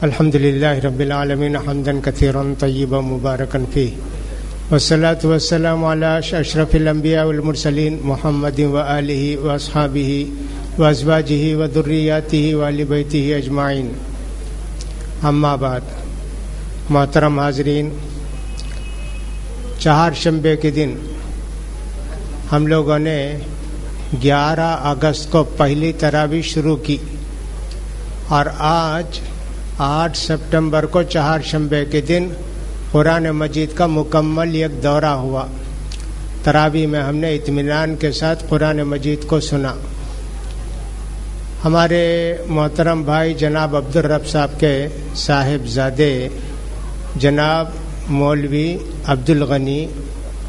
الحمد لله رب العالمين حمدا كثيرا طيبا مباركا فيه والصلاة والسلام على أشرف الأنبياء والمرسلين محمد وآله وأصحابه وأزواجه وذرياته وآل بيته أجمعين اما بعد. محترم حاضرین، چہارشنبے کے دن ہم لوگوں نے 11 اگست کو پہلی تراویح شروع کی اور آج 8 سپٹمبر کو چہارشنبے کے دن قرآن مجید کا مکمل ایک دورہ ہوا. تراویح میں ہم نے اطمینان کے ساتھ قرآن مجید کو سنا. ہمارے محترم بھائی جناب عبدالرب صاحب کے صاحبزادے جناب مولوی عبدالغنی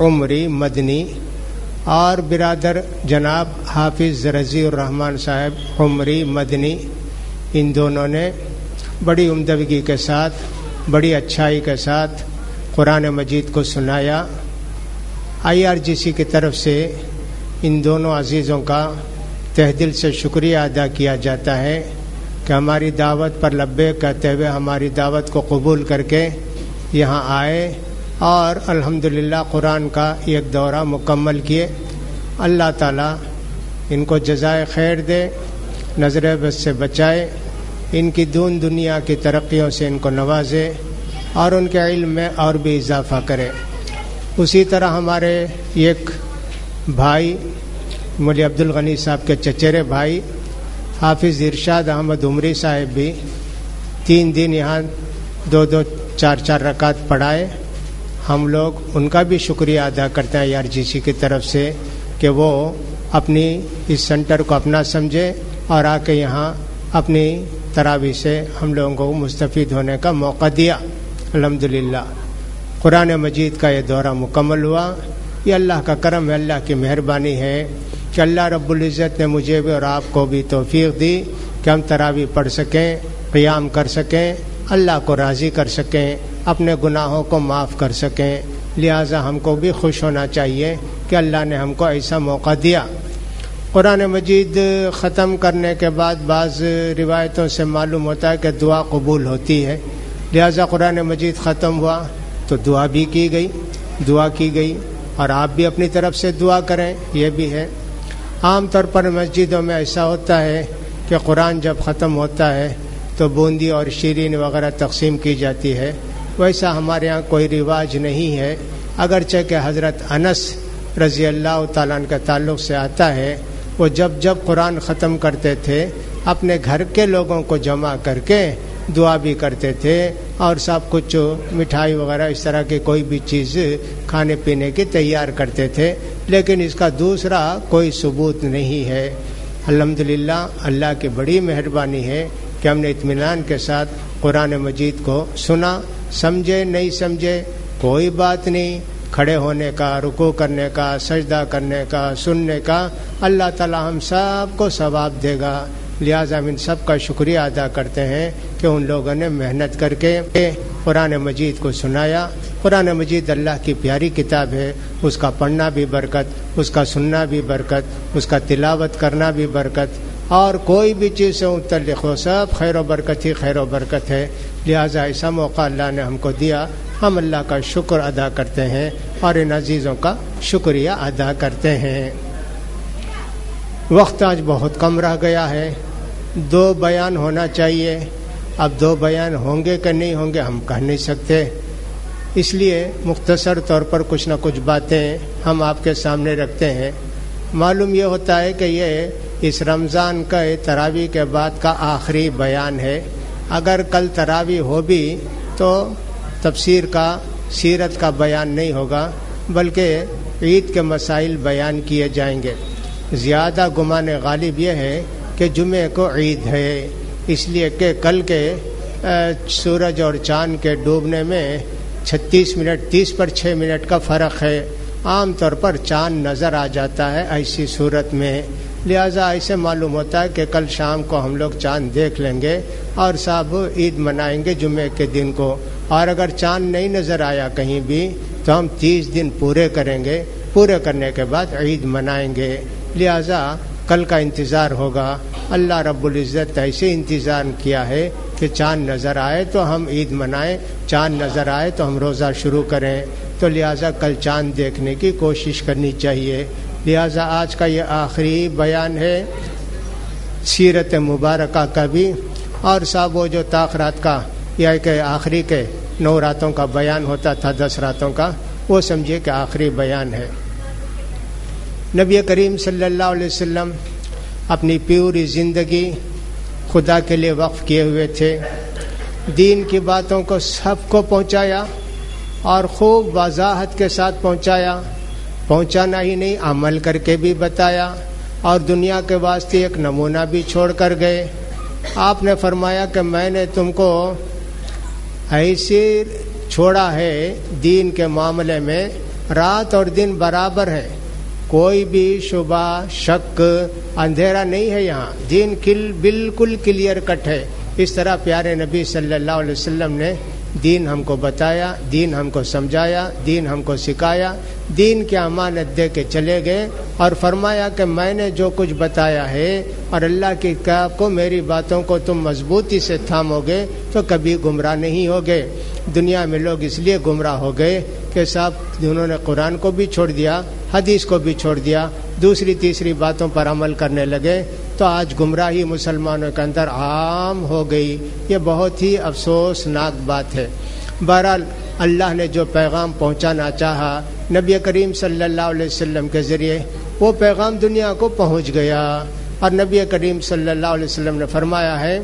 عمری مدنی اور برادر جناب حافظ رضی الرحمن صاحب عمری مدنی، ان دونوں نے بڑی عمدگی کے ساتھ، بڑی اچھائی کے ساتھ قرآن مجید کو سنایا. IRGC کی طرف سے ان دونوں عزیزوں کا تہ دل سے شکریہ ادا کیا جاتا ہے کہ ہماری دعوت پر لبیک کہتے ہوئے ہماری دعوت کو قبول کر کے یہاں آئے اور الحمدللہ قرآن کا ایک دورہ مکمل کیے. اللہ تعالیٰ ان کو جزائے خیر دے، نظر بد سے بچائے، ان کی دنیا کی ترقیوں سے ان کو نوازے اور ان کے علم میں اور بھی اضافہ کرے. اسی طرح ہمارے ایک بھائی مولوی عبدالغنی صاحب کے چچیرے بھائی حافظ ارشاد احمد عمری صاحب بھی 3 دن یہاں 2 4 رکعت پڑھائے. ہم لوگ ان کا بھی شکریہ ادا کرتے ہیں IRGC کی طرف سے کہ وہ اپنی اس سینٹر کو اپنا سمجھے اور آ کے یہاں اپنی تراویح سے ہم لوگوں کو مستفید ہونے کا موقع دیا. الحمدللہ قرآن مجید کا یہ دورہ مکمل ہوا. یہ اللہ کا کرم ہے، اللہ کی مہربانی ہے کہ اللہ رب العزت نے مجھے بھی اور آپ کو بھی توفیق دی کہ ہم تراویح پڑھ سکیں، قیام کر سکیں، اللہ کو راضی کر سکیں، اپنے گناہوں کو معاف کر سکیں. لہٰذا ہم کو بھی خوش ہونا چاہیے کہ اللہ نے ہم کو ایسا موقع دیا. قرآن مجید ختم کرنے کے بعد بعض روایتوں سے معلوم ہوتا ہے کہ دعا قبول ہوتی ہے. لہذا قرآن مجید ختم ہوا تو دعا بھی کی گئی اور آپ بھی اپنی طرف سے دعا کریں. یہ بھی ہے. عام طور پر مسجدوں میں ایسا ہوتا ہے کہ قرآن جب ختم ہوتا ہے تو بوندی اور شیرین وغیرہ تقسیم کی جاتی ہے. ویسا ہمارے ہاں کوئی رواج نہیں ہے، اگرچہ کہ حضرت انس رضی اللہ تعالیٰ عنہ کا تعلق سے آتا ہے وہ جب قرآن ختم کرتے تھے اپنے گھر کے لوگوں کو جمع کر کے دعا بھی کرتے تھے اور سب کچھ مٹھائی وغیرہ اس طرح کی کوئی بھی چیز کھانے پینے کی تیار کرتے تھے، لیکن اس کا دوسرا کوئی ثبوت نہیں ہے. الحمدللہ اللہ کی بڑی مہربانی ہے کہ ہم نے اطمینان کے ساتھ قرآن مجید کو سنا. سمجھے نہیں سمجھے کوئی بات نہیں، کھڑے ہونے کا، رکوع کرنے کا، سجدہ کرنے کا، سننے کا اللہ تعالی ہم سب کو ثواب دے گا. لہٰذا ہم ان سب کا شکریہ ادا کرتے ہیں کہ ان لوگوں نے محنت کر کے قرآن مجید کو سنایا. قرآن مجید اللہ کی پیاری کتاب ہے، اس کا پڑھنا بھی برکت، اس کا سننا بھی برکت، اس کا تلاوت کرنا بھی برکت، اور کوئی بھی چیز سے متعلق ہو سب خیر و برکت ہی خیر و برکت ہے. لہٰذا ایسا موقع اللہ نے ہم کو دیا، ہم اللہ کا شکر ادا کرتے ہیں اور ان عزیزوں کا شکریہ ادا کرتے ہیں. وقت آج بہت کم رہ گیا ہے، 2 بیان ہونا چاہیے. اب 2 بیان ہوں گے کہ نہیں ہوں گے ہم کہہ نہیں سکتے، اس لیے مختصر طور پر کچھ نہ کچھ باتیں ہم آپ کے سامنے رکھتے ہیں. معلوم یہ ہوتا ہے کہ یہ اس رمضان کا تراویح کے بعد کا آخری بیان ہے. اگر کل تراویح ہو بھی تو تفسیر کا، سیرت کا بیان نہیں ہوگا، بلکہ عید کے مسائل بیان کیے جائیں گے. زیادہ گمان غالب یہ ہے کہ جمعے کو عید ہے، اس لیے کہ کل کے سورج اور چاند کے ڈوبنے میں 36 منٹ 30 پر 6 منٹ کا فرق ہے. عام طور پر چاند نظر آ جاتا ہے ایسی صورت میں. لہٰذا ایسے معلوم ہوتا ہے کہ کل شام کو ہم لوگ چاند دیکھ لیں گے اور سب عید منائیں گے جمعے کے دن کو. اور اگر چاند نہیں نظر آیا کہیں بھی تو ہم 30 دن پورے کریں گے، پورے کرنے کے بعد عید منائیں گے. لہٰذا کل کا انتظار ہوگا. اللہ رب العزت ایسے انتظام کیا ہے کہ چاند نظر آئے تو ہم عید منائیں، چاند نظر آئے تو ہم روزہ شروع کریں، تو لہٰذا کل چاند دیکھنے کی کوشش کرنی چاہیے۔ لہٰذا آج کا یہ آخری بیان ہے سیرت مبارکہ کا بھی، اور صاحب وہ جو تاخرات کا یا کہ آخری کے 9 راتوں کا بیان ہوتا تھا 10 راتوں کا، وہ سمجھے کہ آخری بیان ہے۔ نبی کریم صلی اللہ علیہ وسلم اپنی پوری زندگی خدا کے لیے وقف کیے ہوئے تھے، دین کی باتوں کو سب کو پہنچایا اور خوب وضاحت کے ساتھ پہنچانا ہی نہیں، عمل کر کے بھی بتایا، اور دنیا کے واسطے ایک نمونہ بھی چھوڑ کر گئے۔ آپ نے فرمایا کہ میں نے تم کو ایسے چھوڑا ہے دین کے معاملے میں، رات اور دن برابر ہے، کوئی بھی شبہ شک اندھیرا نہیں ہے، یہاں دین بالکل کلیئر کٹ ہے۔ اس طرح پیارے نبی صلی اللہ علیہ وسلم نے دین ہم کو بتایا، دین ہم کو سمجھایا، دین ہم کو سکھایا، دین کی امانت دے کے چلے گئے، اور فرمایا کہ میں نے جو کچھ بتایا ہے اور اللہ کی کتاب کو، میری باتوں کو تم مضبوطی سے تھامو گے تو کبھی گمراہ نہیں ہوگے۔ دنیا میں لوگ اس لیے گمراہ ہو گئے کہ صاحب انہوں نے قرآن کو بھی چھوڑ دیا، حدیث کو بھی چھوڑ دیا، دوسری تیسری باتوں پر عمل کرنے لگے، تو آج گمراہی مسلمانوں کے اندر عام ہو گئی۔ یہ بہت ہی افسوسناک بات ہے۔ بہرحال اللہ نے جو پیغام پہنچانا چاہا نبی کریم صلی اللہ علیہ وسلم کے ذریعے، وہ پیغام دنیا کو پہنچ گیا، اور نبی کریم صلی اللہ علیہ وسلم نے فرمایا ہے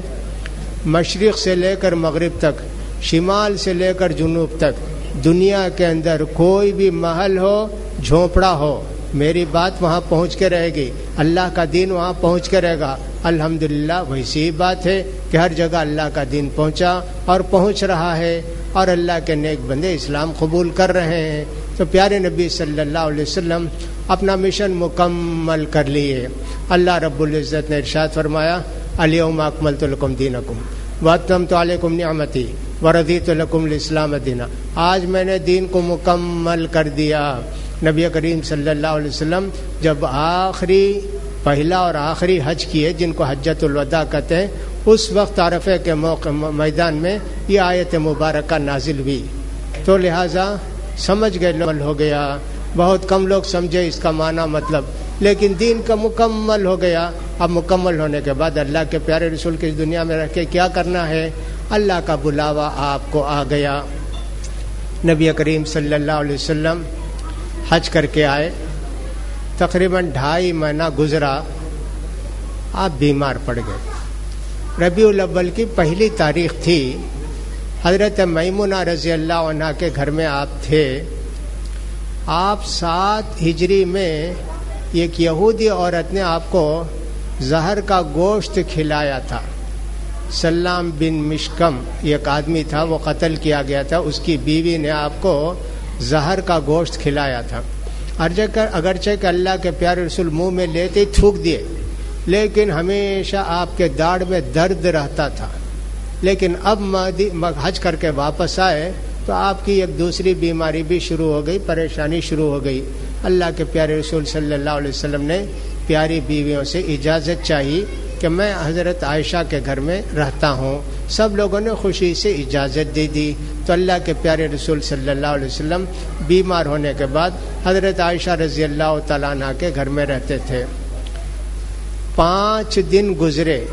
مشرق سے لے کر مغرب تک، شمال سے لے کر جنوب تک، دنیا کے اندر کوئی بھی محل ہو، جھونپڑا ہو، میری بات وہاں پہنچ کے رہے گی، اللہ کا دین وہاں پہنچ کے رہے گا۔ الحمدللہ ویسی بات ہے کہ ہر جگہ اللہ کا دین پہنچا اور پہنچ رہا ہے، اور اللہ کے نیک بندے اسلام قبول کر رہے ہیں۔ تو پیارے نبی صلی اللہ علیہ وسلم اپنا مشن مکمل کر لیے۔ اللہ رب العزت نے ارشاد فرمایا الیوم اکملت لکم دینکم واتممت علیکم نعمتی ورضیت لکم الاسلام دینا، آج میں نے دین کو مکمل کر دیا۔ نبی کریم صلی اللہ علیہ وسلم جب پہلا اور آخری حج کیے، جن کو حجۃ الوداع کہتے ہیں، اس وقت عرفے کے موقع میدان میں یہ آیت مبارکہ نازل ہوئی، تو لہٰذا سمجھ گئے، عمل ہو گیا۔ بہت کم لوگ سمجھے اس کا معنی مطلب، لیکن دین کا مکمل ہو گیا۔ اب مکمل ہونے کے بعد اللہ کے پیارے رسول کی اس دنیا میں رہ کے کیا کرنا ہے؟ اللہ کا بلاوا آپ کو آ گیا۔ نبی کریم صلی اللہ علیہ وسلم حج کر کے آئے، تقریباً 2.5 مہینہ گزرا، آپ بیمار پڑ گئے۔ ربیع الاول کی پہلی تاریخ تھی، حضرت میمونہ رضی اللہ عنہ کے گھر میں آپ تھے۔ آپ 7 ہجری میں ایک یہودی عورت نے آپ کو زہر کا گوشت کھلایا تھا۔ سلام بن مشکم ایک آدمی تھا، وہ قتل کیا گیا تھا، اس کی بیوی نے آپ کو زہر کا گوشت کھلایا تھا۔ اگرچہ کہ اللہ کے پیارے رسول منہ میں لیتے ہی تھوک دیے، لیکن ہمیشہ آپ کے داڑھ میں درد رہتا تھا۔ لیکن اب حج کر کے واپس آئے تو آپ کی ایک دوسری بیماری بھی شروع ہو گئی، پریشانی شروع ہو گئی۔ اللہ کے پیارے رسول صلی اللہ علیہ وسلم نے پیاری بیویوں سے اجازت چاہی کہ میں حضرت عائشہ کے گھر میں رہتا ہوں۔ سب لوگوں نے خوشی سے اجازت دے دی، تو اللہ کے پیارے رسول صلی اللہ علیہ وسلم بیمار ہونے کے بعد حضرت عائشہ رضی اللہ تعالیٰ عنہ کے گھر میں رہتے تھے۔ 5 دن گزرے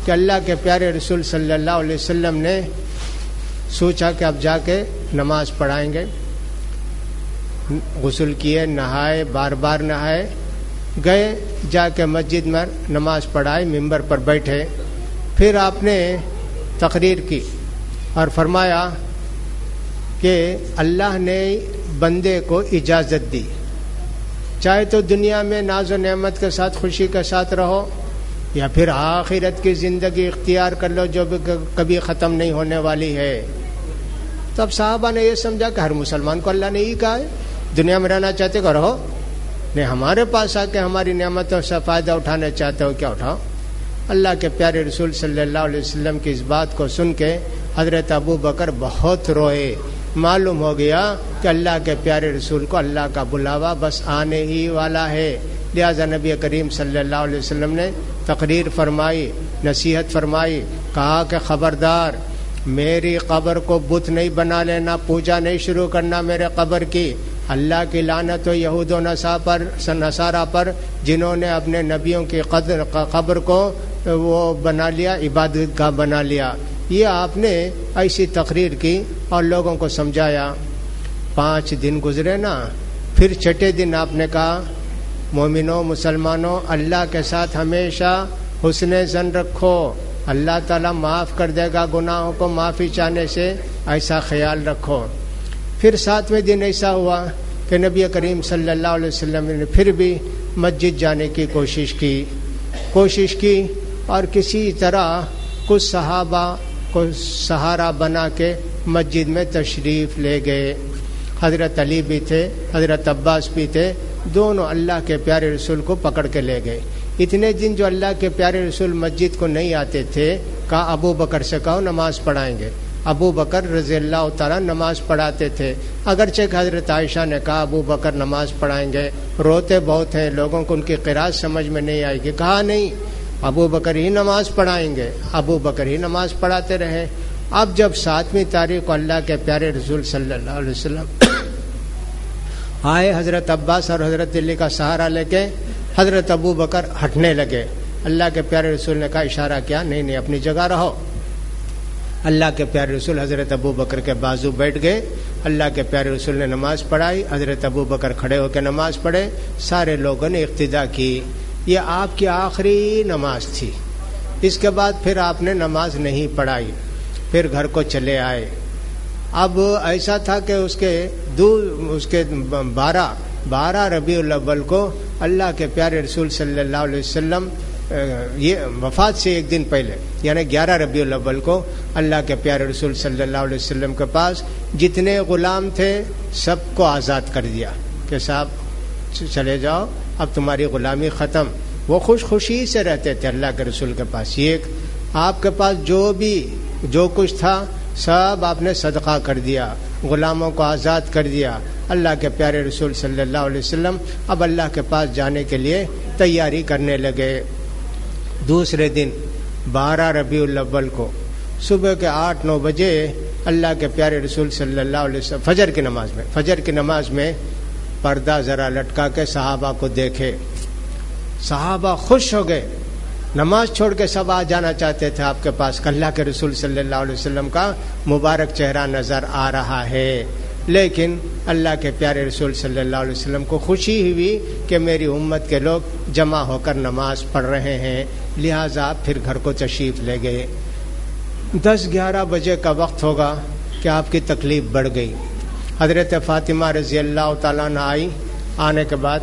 کہ اللہ کے پیارے رسول صلی اللہ علیہ وسلم نے سوچا کہ اب جا کے نماز پڑھائیں گے۔ غسل کیے، نہائے، بار بار نہائے، گئے جا کے مسجد میں نماز پڑھائے، ممبر پر بیٹھے۔ پھر آپ نے تقریر کی اور فرمایا کہ اللہ نے بندے کو اجازت دی، چاہے تو دنیا میں ناز و نعمت کے ساتھ خوشی کے ساتھ رہو، یا پھر آخرت کی زندگی اختیار کر لو جو کبھی ختم نہیں ہونے والی ہے۔ تب صحابہ نے یہ سمجھا کہ ہر مسلمان کو اللہ نے یہ کہا ہے دنیا میں رہنا چاہتے ہو رہو، نہیں ہمارے پاس آ کے ہماری نعمتوں سے فائدہ اٹھانا چاہتے ہو کیا اٹھاؤ۔ اللہ کے پیارے رسول صلی اللہ علیہ وسلم کی اس بات کو سن کے حضرت ابو بکر بہت روئے۔ معلوم ہو گیا کہ اللہ کے پیارے رسول کو اللہ کا بلاوا بس آنے ہی والا ہے۔ لہذا نبی کریم صلی اللہ علیہ وسلم نے تقریر فرمائی، نصیحت فرمائی، کہا کہ خبردار میری قبر کو بت نہیں بنا لینا، پوجا نہیں شروع کرنا میرے قبر کی. اللہ کی لعنت ہو یہود و نصارہ پر جنہوں نے اپنے نبیوں کی قبر کو وہ بنا لیا، عبادت گاہ بنا لیا. یہ آپ نے ایسی تقریر کی اور لوگوں کو سمجھایا. 5 دن گزرے نا، پھر چھٹے دن آپ نے کہا مومنوں مسلمانوں اللہ کے ساتھ ہمیشہ حسن ظن رکھو، اللہ تعالیٰ معاف کر دے گا گناہوں کو معافی چاہنے سے، ایسا خیال رکھو. پھر 7ویں دن ایسا ہوا کہ نبی کریم صلی اللہ علیہ وسلم نے پھر بھی مسجد جانے کی کوشش کی اور کسی طرح کچھ صحابہ کو سہارا بنا کے مسجد میں تشریف لے گئے. حضرت علی بھی تھے، حضرت عباس بھی تھے، دونوں اللہ کے پیارے رسول کو پکڑ کے لے گئے. اتنے دن جو اللہ کے پیارے رسول مسجد کو نہیں آتے تھے، کہا ابو بکر سے کہو نماز پڑھائیں گے. ابو بکر رضی اللہ تعالیٰ نماز پڑھاتے تھے. اگرچہ حضرت عائشہ نے کہا ابو بکر نماز پڑھائیں گے، روتے بہت ہیں، لوگوں کو ان کی قرات سمجھ میں نہیں آئے گی. کہا نہیں، ابو بکر ہی نماز پڑھائیں گے. ابو بکر ہی نماز پڑھاتے رہے. اب جب 7ویں تاریخ کو اللہ کے پیارے رسول صلی اللہ علیہ وسلم آئے، حضرت عباس اور حضرت علی کا سہارا لے کے حضرت ابو بکر ہٹنے لگے. اللہ کے پیارے رسول نے کہا، اشارہ کیا، نہیں نہیں اپنی جگہ رہو. اللہ کے پیارے رسول حضرت ابو بکر کے بازو بیٹھ گئے. اللہ کے پیارے رسول نے نماز پڑھائی، حضرت ابو بکر کھڑے ہو کے نماز پڑھے. سارے لوگوں نے اقتدا کی. یہ آپ کی آخری نماز تھی. اس کے بعد پھر آپ نے نماز نہیں پڑھائی، پھر گھر کو چلے آئے. اب ایسا تھا کہ اس کے 12 ربیع الاول کو اللہ کے پیارے رسول صلی اللہ علیہ وسلم یہ وفات سے ایک دن پہلے یعنی 11 ربیع الاول کو اللہ کے پیارے رسول صلی اللہ علیہ وسلم کے پاس جتنے غلام تھے سب کو آزاد کر دیا کہ صاحب چلے جاؤ، اب تمہاری غلامی ختم. وہ خوشی سے رہتے تھے اللہ کے رسول کے پاس. یہ آپ کے پاس جو کچھ تھا سب آپ نے صدقہ کر دیا، غلاموں کو آزاد کر دیا. اللہ کے پیارے رسول صلی اللہ علیہ وسلم اب اللہ کے پاس جانے کے لیے تیاری کرنے لگے. دوسرے دن 12 ربیع الاول کو صبح کے 8-9 بجے اللہ کے پیارے رسول صلی اللہ علیہ وسلم فجر کی نماز میں پردہ ذرا لٹکا کے صحابہ کو دیکھے. صحابہ خوش ہو گئے، نماز چھوڑ کے سب آ جانا چاہتے تھے آپ کے پاس کہ اللہ کے رسول صلی اللہ علیہ وسلم کا مبارک چہرہ نظر آ رہا ہے. لیکن اللہ کے پیارے رسول صلی اللہ علیہ وسلم کو خوشی ہوئی کہ میری امت کے لوگ جمع ہو کر نماز پڑھ رہے ہیں، لہٰذا پھر گھر کو تشریف لے گئے. 10-11 بجے کا وقت ہوگا کہ آپ کی تکلیف بڑھ گئی. حضرت فاطمہ رضی اللہ تعالیٰ عنہ آئی. آنے کے بعد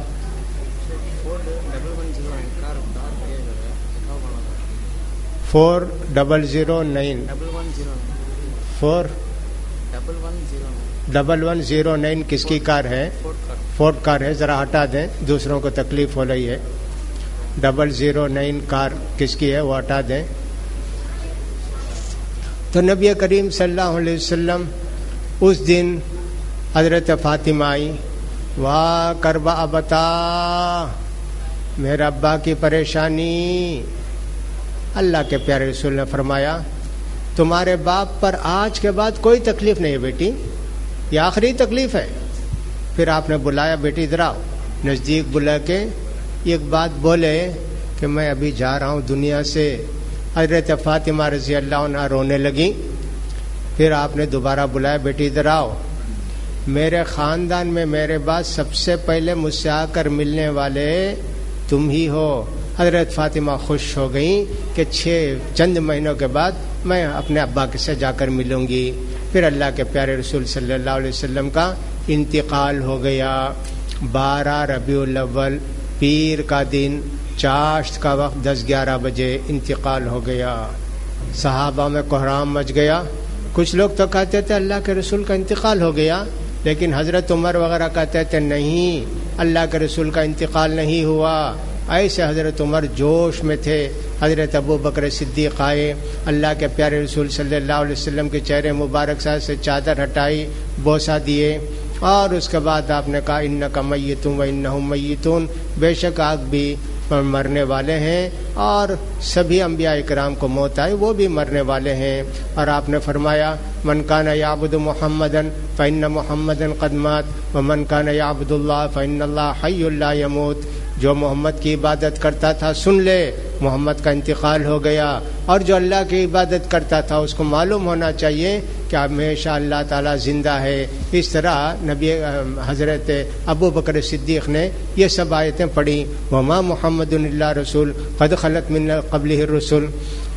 4109 کس کی کار ہے؟ فورڈ کار ہے، ذرا ہٹا دیں، دوسروں کو تکلیف ہو رہی ہے. 009 کار کس کی ہے وہ ہٹا دیں. تو نبی کریم صلی اللہ علیہ وسلم اس دن حضرت فاطمہ آئی. واہ کربا ابتا، میرے ابا کی پریشانی. اللہ کے پیارے رسول نے فرمایا تمہارے باپ پر آج کے بعد کوئی تکلیف نہیں ہے بیٹی، یہ آخری تکلیف ہے. پھر آپ نے بلایا، بیٹی ادھر آؤ. نزدیک بلا کے ایک بات بولے کہ میں ابھی جا رہا ہوں دنیا سے. حضرت فاطمہ رضی اللہ عنہ رونے لگی. پھر آپ نے دوبارہ بلایا، بیٹی ادھر آؤ. میرے خاندان میں میرے بعد سب سے پہلے مجھ سے آ کر ملنے والے تم ہی ہو. حضرت فاطمہ خوش ہو گئیں کہ چند مہینوں کے بعد میں اپنے ابا سے جا کر ملوں گی. پھر اللہ کے پیارے رسول صلی اللہ علیہ وسلم کا انتقال ہو گیا. 12 ربیع الاول پیر کا دن، چاشت کا وقت 10-11 بجے انتقال ہو گیا. صحابہ میں کوہرام مچ گیا. کچھ لوگ تو کہتے تھے اللہ کے رسول کا انتقال ہو گیا، لیکن حضرت عمر وغیرہ کہتے تھے نہیں، اللہ کے رسول کا انتقال نہیں ہوا. ایسے حضرت عمر جوش میں تھے. حضرت ابو بکر صدیق آئے، اللہ کے پیارے رسول صلی اللہ علیہ وسلم کے چہرے مبارک سے چادر ہٹائی، بوسہ دیے، اور اس کے بعد آپ نے کہا انک میت و انہم میتون، بے شک آپ بھی مرنے والے ہیں، اور سبھی انبیاء کرام کو موت آئی، وہ بھی مرنے والے ہیں۔ اور آپ نے فرمایا من کان یعبد محمدا فإن محمدا قد مات ومن کان یعبد اللہ فإن اللہ حی لا یموت۔ جو محمد کی عبادت کرتا تھا سن لے محمد کا انتقال ہو گیا، اور جو اللہ کی عبادت کرتا تھا اس کو معلوم ہونا چاہیے کہ ہمیشہ اللہ تعالیٰ زندہ ہے۔ اس طرح نبی حضرت ابو بکر صدیق نے یہ سب آیتیں پڑھی، وما محمد الا رسول قد خلت من قبلہ الرسل،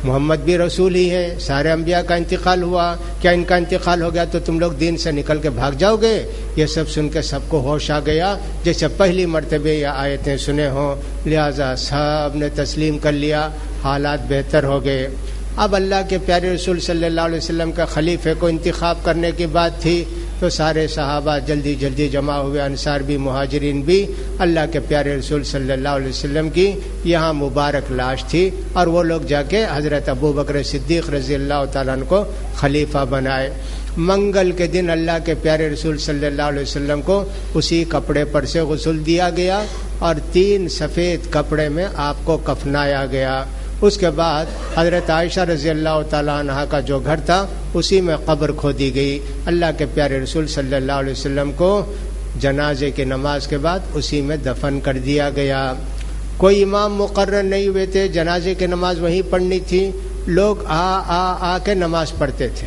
محمد بھی رسول ہی ہے، سارے انبیاء کا انتقال ہوا، کیا ان کا انتقال ہو گیا تو تم لوگ دین سے نکل کے بھاگ جاؤ گے؟ یہ سب سن کے سب کو ہوش آ گیا جیسے پہلی مرتبہ یہ آیتیں سنے ہوں، لہذا سب نے تسلیم کر لیا، حالات بہتر ہو گئے۔ اب اللہ کے پیارے رسول صلی اللہ علیہ وسلم کا خلیفے کو انتخاب کرنے کی بات تھی تو سارے صحابہ جلدی جلدی جمع ہوئے، انصار بھی مہاجرین بھی۔ اللہ کے پیارے رسول صلی اللہ علیہ وسلم کی یہاں مبارک لاش تھی، اور وہ لوگ جا کے حضرت ابو بکر صدیق رضی اللہ تعالیٰ عنہ کو خلیفہ بنائے۔ منگل کے دن اللہ کے پیارے رسول صلی اللہ علیہ وسلم کو اسی کپڑے پر سے غسل دیا گیا، اور 3 سفید کپڑے میں آپ کو کفنایا گیا۔ اس کے بعد حضرت عائشہ رضی اللہ تعالیٰ عنہ کا جو گھر تھا اسی میں قبر کھودی گئی۔ اللہ کے پیارے رسول صلی اللہ علیہ وسلم کو جنازے کی نماز کے بعد اسی میں دفن کر دیا گیا۔ کوئی امام مقرر نہیں ہوئے تھے، جنازے کی نماز وہیں پڑھنی تھی، لوگ آ کے نماز پڑھتے تھے،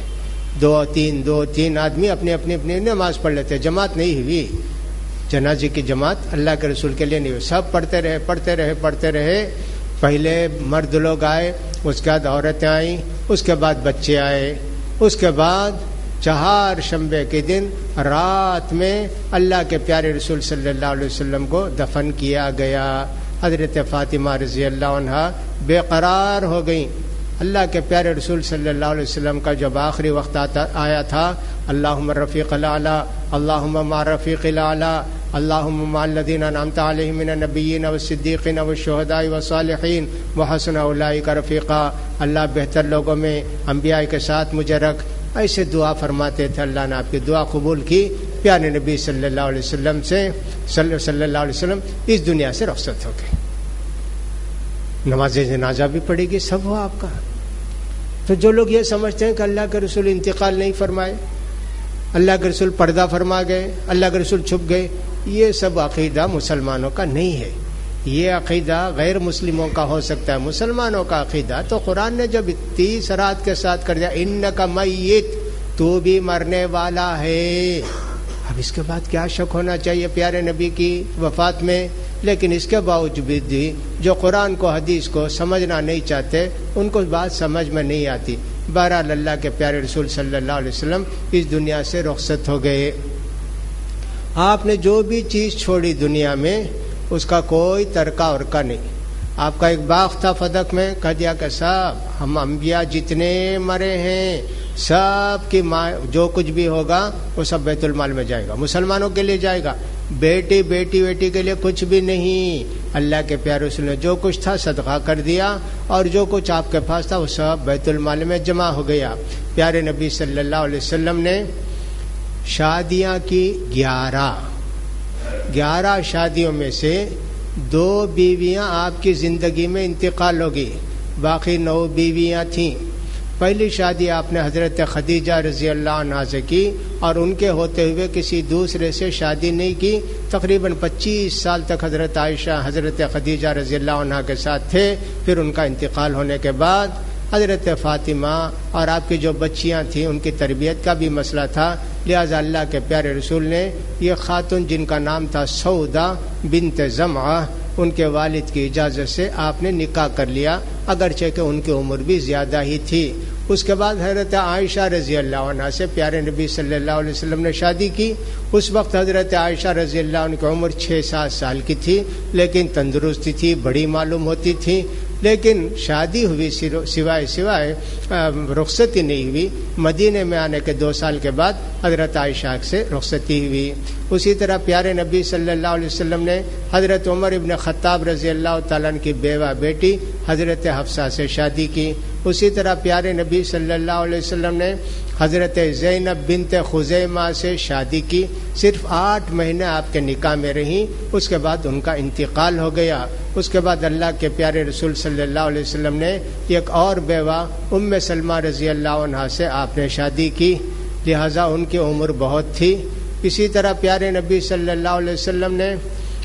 2-3 آدمی اپنی نماز پڑھ لیتے، جماعت نہیں ہوئی، جنازے کی جماعت اللہ کے رسول کے لیے نہیں ہوئی، سب پڑھتے رہے۔ پہلے مرد لوگ آئے، اس کے بعد عورتیں آئیں، اس کے بعد بچے آئے، اس کے بعد 4 شنبے کے دن رات میں اللہ کے پیارے رسول صلی اللہ علیہ وسلم کو دفن کیا گیا۔ حضرت فاطمہ رضی اللہ عنہا بے قرار ہو گئیں۔ اللہ کے پیارے رسول صلی اللہ علیہ وسلم کا جب آخری وقت آیا تھا، اللہم رفیق الاعلی، اللہم مع رفیق الاعلی، اللہم مع الذین انعمت علیہم من النبیین والصدیقین والشہداء والصالحین وحسن اولئک رفیقا، اللہ بہتر لوگوں میں انبیاء کے ساتھ مجھے رکھ۔ ایسے دعا فرماتے تھے، اللہ نے آپ کی دعا قبول کی، پیارے نبی صلی اللہ علیہ وسلم اس دنیا سے رخصت ہو گئے۔ نماز جنازہ بھی پڑے گی، سب ہو آپ کا۔ تو جو لوگ یہ سمجھتے ہیں کہ اللہ کے رسول انتقال نہیں فرمائے، اللہ کے رسول پردہ فرما گئے، اللہ کے رسول چھپ گئے، یہ سب عقیدہ مسلمانوں کا نہیں ہے۔ یہ عقیدہ غیر مسلموں کا ہو سکتا ہے، مسلمانوں کا عقیدہ تو قرآن نے جب 30 رات کے ساتھ کر دیا، انک میت، تو بھی مرنے والا ہے۔ اب اس کے بعد کیا شک ہونا چاہیے پیارے نبی کی وفات میں؟ لیکن اس کے باوجود بھی جو قرآن کو حدیث کو سمجھنا نہیں چاہتے ان کو بات سمجھ میں نہیں آتی۔ بہرحال اللہ کے پیارے رسول صلی اللہ علیہ وسلم اس دنیا سے رخصت ہو گئے۔ آپ نے جو بھی چیز چھوڑی دنیا میں اس کا کوئی ترکہ ورکہ نہیں۔ آپ کا ایک باغ تھا فدق میں، کہہ دیا کہ صاحب ہم انبیاء جتنے مرے ہیں سب کی جو کچھ بھی ہوگا وہ سب بیت المال میں جائے گا، مسلمانوں کے لیے جائے گا، بیٹی کے لیے کچھ بھی نہیں۔ اللہ کے پیارے رسول نے جو کچھ تھا صدقہ کر دیا، اور جو کچھ آپ کے پاس تھا وہ سب بیت المال میں جمع ہو گیا۔ پیارے نبی صلی اللہ علیہ وسلم نے شادیاں کی 11 شادیوں میں سے 2 بیویاں آپ کی زندگی میں انتقال ہوگی، باقی 9 بیویاں تھیں۔ پہلی شادی آپ نے حضرت خدیجہ رضی اللہ عنہا سے کی، اور ان کے ہوتے ہوئے کسی دوسرے سے شادی نہیں کی۔ تقریباً 25 سال تک حضرت عائشہ حضرت خدیجہ رضی اللہ عنہا کے ساتھ تھے۔ پھر ان کا انتقال ہونے کے بعد حضرت فاطمہ اور آپ کی جو بچیاں تھیں ان کی تربیت کا بھی مسئلہ تھا، لہذا اللہ کے پیارے رسول نے یہ خاتون جن کا نام تھا سودا بنت زمعہ، ان کے والد کی اجازت سے آپ نے نکاح کر لیا، اگرچہ کہ ان کی عمر بھی زیادہ ہی تھی۔ اس کے بعد حضرت عائشہ رضی اللہ عنہا سے پیارے نبی صلی اللہ علیہ وسلم نے شادی کی۔ اس وقت حضرت عائشہ رضی اللہ عنہ کی عمر 6-7 سال کی تھی، لیکن تندرستی تھی، بڑی معلوم ہوتی تھی، لیکن شادی ہوئی سوائے رخصتی نہیں ہوئی۔ مدینے میں آنے کے 2 سال کے بعد حضرت عائشہ سے رخصتی ہوئی۔ اسی طرح پیارے نبی صلی اللہ علیہ وسلم نے حضرت عمر ابن خطاب رضی اللہ تعالیٰ عنہ کی بیوہ بیٹی حضرت حفصہ سے شادی کی۔ اسی طرح پیارے نبی صلی اللہ علیہ وسلم نے حضرت زینب بنت خزیمہ سے شادی کی، صرف 8 مہینے آپ کے نکاح میں رہیں، اس کے بعد ان کا انتقال ہو گیا۔ اس کے بعد اللہ کے پیارے رسول صلی اللہ علیہ وسلم نے ایک اور بیوہ ام سلمہ رضی اللہ عنہا سے آپ نے شادی کی، لہذا ان کی عمر بہت تھی۔ اسی طرح پیارے نبی صلی اللہ علیہ وسلم نے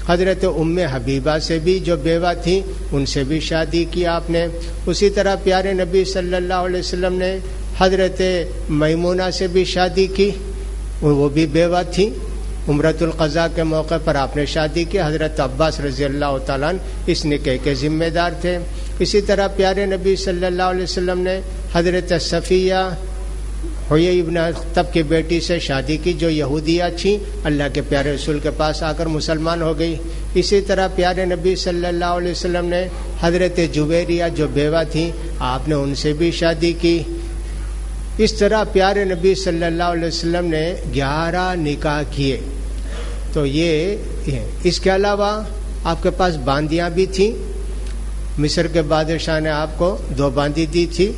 حضرت ام حبیبہ سے بھی جو بیوہ تھیں ان سے بھی شادی کی آپ نے۔ اسی طرح پیارے نبی صلی اللہ علیہ وسلم نے حضرت میمونہ سے بھی شادی کی، وہ بھی بیوہ تھیں۔ عمرۃ القضاء کے موقع پر آپ نے شادی کی، حضرت عباس رضی اللہ تعالیٰ عنہ اس نکاح کے ذمہ دار تھے۔ اسی طرح پیارے نبی صلی اللہ علیہ وسلم نے حضرت صفیہ حیی ابن اخطب کی بیٹی سے شادی کی جو یہودیہ تھیں، اللہ کے پیارے رسول کے پاس آ کر مسلمان ہو گئی۔ اسی طرح پیارے نبی صلی اللہ علیہ وسلم نے حضرت جویریہ جو بیوہ تھیں آپ نے ان سے بھی شادی کی۔ اس طرح پیارے نبی صلی اللہ علیہ وسلم نے 11 نکاح کیے۔ تو یہ اس کے علاوہ آپ کے پاس باندیاں بھی تھیں، مصر کے بادشاہ نے آپ کو 2 باندی دی تھی،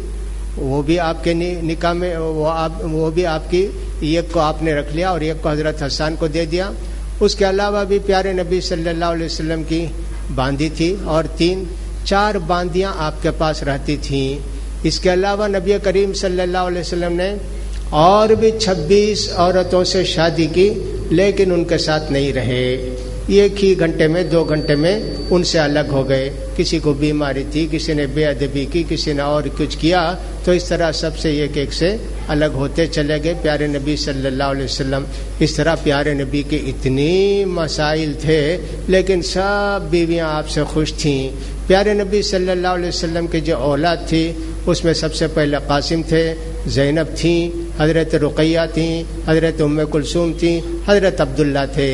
وہ بھی آپ کے نکاح میں وہ بھی آپ کی ایک کو آپ نے رکھ لیا اور ایک کو حضرت حسان کو دے دیا۔ اس کے علاوہ بھی پیارے نبی صلی اللہ علیہ وسلم کی باندی تھی اور 4 باندیاں آپ کے پاس رہتی تھیں۔ اس کے علاوہ نبی کریم صلی اللہ علیہ وسلم نے اور بھی 26 عورتوں سے شادی کی، لیکن ان کے ساتھ نہیں رہے، ایک ہی گھنٹے میں 2 گھنٹے میں ان سے الگ ہو گئے۔ کسی کو بیماری تھی، کسی نے بے ادبی کی، کسی نے اور کچھ کیا، تو اس طرح سب سے ایک سے الگ ہوتے چلے گئے پیارے نبی صلی اللہ علیہ وسلم۔ اس طرح پیارے نبی کے اتنی مسائل تھے، لیکن سب بیویاں آپ سے خوش تھیں۔ پیارے نبی صلی اللہ علیہ وسلم کی جو اولاد تھی اس میں سب سے پہلے قاسم تھے، زینب تھیں، حضرت رقیہ تھیں، حضرت ام کلثوم تھیں، حضرت عبداللہ تھے۔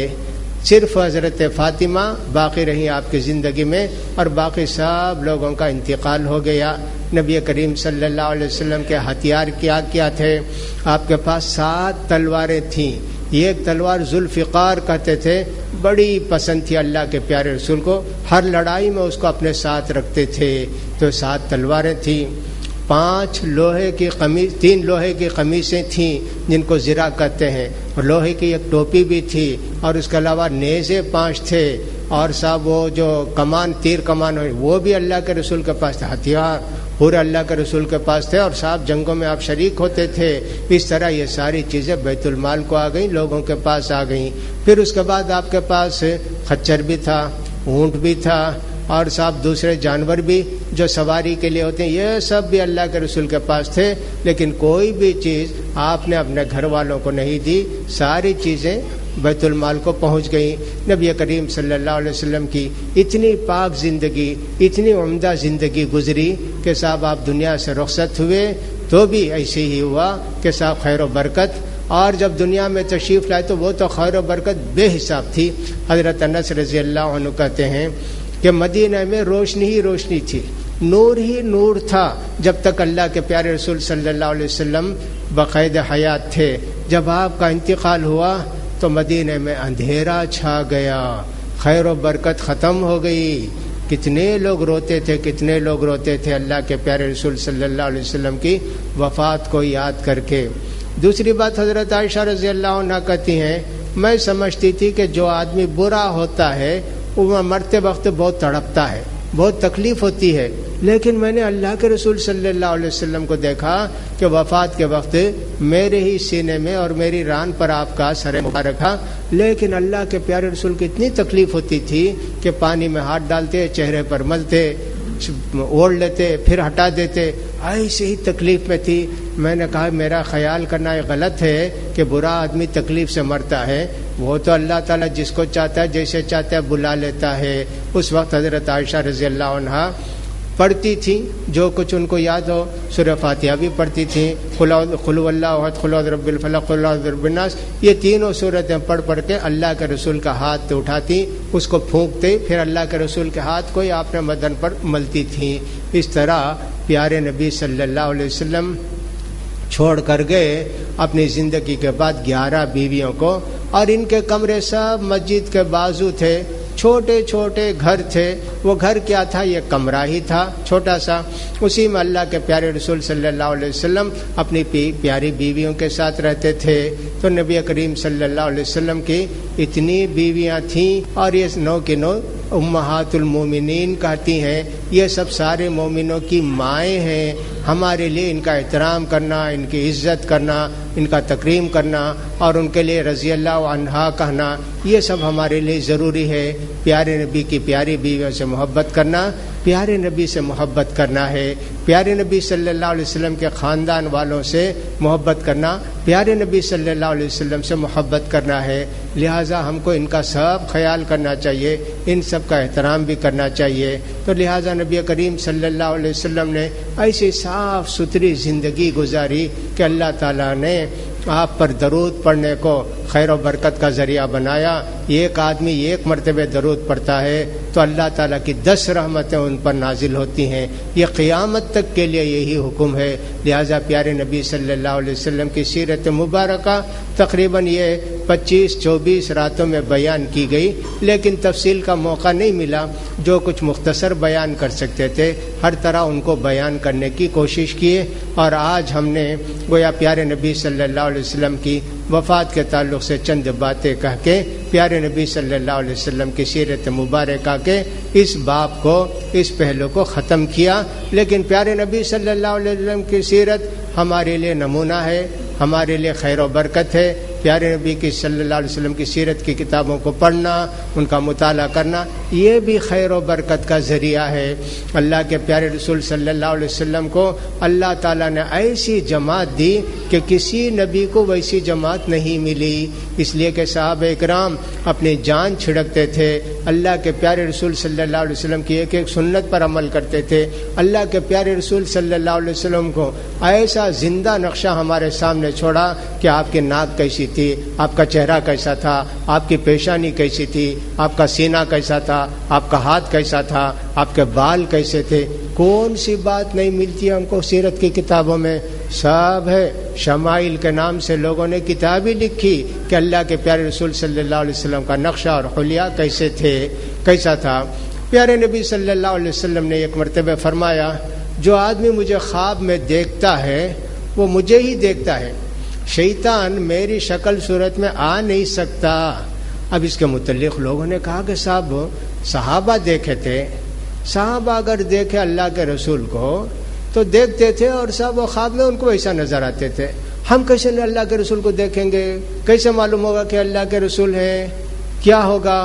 صرف حضرت فاطمہ باقی رہی آپ کی زندگی میں، اور باقی سب لوگوں کا انتقال ہو گیا۔ نبی کریم صلی اللہ علیہ وسلم کے ہتھیار کیا تھے؟ آپ کے پاس 7 تلواریں تھیں۔ ایک تلوار ذوالفقار کہتے تھے، بڑی پسند تھی اللہ کے پیارے رسول کو، ہر لڑائی میں اس کو اپنے ساتھ رکھتے تھے۔ تو 7 تلواریں تھیں، 3 لوہے کی قمیصیں تھیں جن کو زرہ کہتے ہیں، اور لوہے کی ایک ٹوپی بھی تھی، اور اس کے علاوہ نیزے 5 تھے، اور صاحب وہ جو تیر کمان وہ بھی اللہ کے رسول کے پاس تھے، ہتھیار پورے اللہ کے رسول کے پاس تھے، اور صاحب جنگوں میں آپ شریک ہوتے تھے۔ اس طرح یہ ساری چیزیں بیت المال کو آ گئیں، لوگوں کے پاس آ گئیں۔ پھر اس کے بعد آپ کے پاس خچر بھی تھا، اونٹ بھی تھا، اور صاحب دوسرے جانور بھی جو سواری کے لیے ہوتے ہیں، یہ سب بھی اللہ کے رسول کے پاس تھے، لیکن کوئی بھی چیز آپ نے اپنے گھر والوں کو نہیں دی، ساری چیزیں بیت المال کو پہنچ گئیں۔ نبی کریم صلی اللہ علیہ وسلم کی اتنی پاک زندگی، اتنی عمدہ زندگی گزری کہ صاحب آپ دنیا سے رخصت ہوئے تو بھی ایسے ہی ہوا کہ صاحب خیر و برکت، اور جب دنیا میں تشریف لائے تو وہ تو خیر و برکت بے حساب تھی۔ حضرت انس رضی اللہ عنہ کہتے ہیں کہ مدینہ میں روشنی ہی روشنی تھی، نور ہی نور تھا جب تک اللہ کے پیارے رسول صلی اللہ علیہ وسلم بقید حیات تھے۔ جب آپ کا انتقال ہوا تو مدینہ میں اندھیرا چھا گیا، خیر و برکت ختم ہو گئی۔ کتنے لوگ روتے تھے اللہ کے پیارے رسول صلی اللہ علیہ وسلم کی وفات کو یاد کر کے۔ دوسری بات حضرت عائشہ رضی اللہ عنہا کہتی ہیں، میں سمجھتی تھی کہ جو آدمی برا ہوتا ہے وہ مرتے وقت بہت تڑپتا ہے، بہت تکلیف ہوتی ہے، لیکن میں نے اللہ کے رسول صلی اللہ علیہ وسلم کو دیکھا کہ وفات کے وقت میرے ہی سینے میں اور میری ران پر آپ کا سر مبارک تھا، لیکن اللہ کے پیارے رسول کی اتنی تکلیف ہوتی تھی کہ پانی میں ہاتھ ڈالتے، چہرے پر ملتے، اوڑھ لیتے، پھر ہٹا دیتے، ایسی ہی تکلیف میں تھی۔ میں نے کہا میرا خیال کرنا یہ غلط ہے کہ برا آدمی تکلیف سے مرتا ہے، وہ تو اللہ تعالیٰ جس کو چاہتا ہے جیسے چاہتا ہے بلا لیتا ہے۔ اس وقت حضرت عائشہ رضی اللہ عنہا پڑھتی تھیں جو کچھ ان کو یاد ہو، سورہ فاتحہ بھی پڑھتی تھیں، قل اللہ احد، قل اعوذ برب الفلق، قل اعوذ برب الناس، یہ تینوں صورتیں پڑھ کے اللہ کے رسول کا ہاتھ اٹھاتی، اس کو پھونکتے، پھر اللہ کے رسول کے ہاتھ کو ہی آپ نے بدن پر ملتی تھیں۔ اس طرح پیارے نبی صلی اللہ علیہ وسلم چھوڑ کر گئے اپنی زندگی کے بعد 11 بیویوں کو، اور ان کے کمرے سب مسجد کے بازو تھے، چھوٹے چھوٹے گھر تھے. وہ گھر کیا تھا؟ یہ کمرہ ہی تھا چھوٹا سا. اسی میں اللہ کے پیارے رسول صلی اللہ علیہ وسلم اپنی پیاری بیویوں کے ساتھ رہتے تھے. تو نبی کریم صلی اللہ علیہ وسلم کی اتنی بیویاں تھیں اور یہ 9 کی 9 امہات المومنین کہتی ہیں. یہ سب سارے مومنوں کی مائیں ہیں. ہمارے لیے ان کا احترام کرنا، ان کی عزت کرنا، ان کا تکریم کرنا اور ان کے لیے رضی اللہ عنہا کہنا، یہ سب ہمارے لیے ضروری ہے. پیارے نبی کی پیاری بیویوں سے محبت کرنا پیارے نبی سے محبت کرنا ہے. پیارے نبی صلی اللہ علیہ وسلم کے خاندان والوں سے محبت کرنا پیارے نبی صلی اللہ علیہ وسلم سے محبت کرنا ہے. لہٰذا ہم کو ان کا سب خیال کرنا چاہیے، ان سب کا احترام بھی کرنا چاہیے. تو لہٰذا نبی کریم صلی اللہ علیہ وسلم نے ایسی صاف ستھری زندگی گزاری کہ اللہ تعالیٰ نے آپ پر درود پڑھنے کو خیر و برکت کا ذریعہ بنایا. ایک آدمی 1 مرتبہ درود پڑھتا ہے تو اللہ تعالیٰ کی 10 رحمتیں ان پر نازل ہوتی ہیں. یہ قیامت تک کے لیے یہی حکم ہے. لہٰذا پیارے نبی صلی اللہ علیہ وسلم کی سیرت مبارکہ تقریباً یہ 25-24 راتوں میں بیان کی گئی، لیکن تفصیل کا موقع نہیں ملا. جو کچھ مختصر بیان کر سکتے تھے ہر طرح ان کو بیان کرنے کی کوشش کیے. اور آج ہم نے گویا پیارے نبی صلی اللہ علیہ وسلم کی وفات کے تعلق سے چند باتیں کہہ کے پیارے نبی صلی اللہ علیہ وسلم کی سیرت مبارکہ کے اس باب کو، اس پہلو کو ختم کیا. لیکن پیارے نبی صلی اللہ علیہ وسلم کی سیرت ہمارے لیے نمونہ ہے، ہمارے لیے خیر و برکت ہے. پیارے نبی کی صلی اللہ علیہ وسلم کی سیرت کی کتابوں کو پڑھنا، ان کا مطالعہ کرنا، یہ بھی خیر و برکت کا ذریعہ ہے. اللہ کے پیارے رسول صلی اللہ علیہ وسلم کو اللہ تعالیٰ نے ایسی جماعت دی کہ کسی نبی کو ویسی جماعت نہیں ملی. اس لیے کہ صحابہ اکرام اپنی جان چھڑکتے تھے، اللہ کے پیارے رسول صلی اللہ علیہ وسلم کی ایک ایک سنت پر عمل کرتے تھے. اللہ کے پیارے رسول صلی اللہ علیہ وسلم کو ایسا زندہ نقشہ ہمارے سامنے چھوڑا کہ آپ کی ناک کیسی تھی، آپ کا چہرہ کیسا تھا، آپ کی پیشانی کیسی تھی، آپ کا سینہ کیسا تھا، آپ کا ہاتھ کیسا تھا، آپ کے بال کیسے تھے. کون سی بات نہیں ملتی ہم کو سیرت کی کتابوں میں؟ سب ہے. شمائل کے نام سے لوگوں نے کتابیں لکھی کہ اللہ کے پیارے رسول صلی اللہ علیہ وسلم کا نقشہ اور حلیہ کیسے تھے، کیسا تھا. پیارے نبی صلی اللہ علیہ وسلم نے ایک مرتبہ فرمایا، جو آدمی مجھے خواب میں دیکھتا ہے وہ مجھے ہی دیکھتا ہے، شیطان میری شکل صورت میں آ نہیں سکتا. اب اس کے متعلق لوگوں نے کہا کہ صاحب صحابہ دیکھے تھے، صحابہ اگر دیکھے اللہ کے رسول کو تو دیکھتے تھے اور صاحب وہ خواب میں ان کو ایسا نظر آتے تھے. ہم کیسے اللہ کے رسول کو دیکھیں گے؟ کیسے معلوم ہوگا کہ اللہ کے رسول ہیں؟ کیا ہوگا؟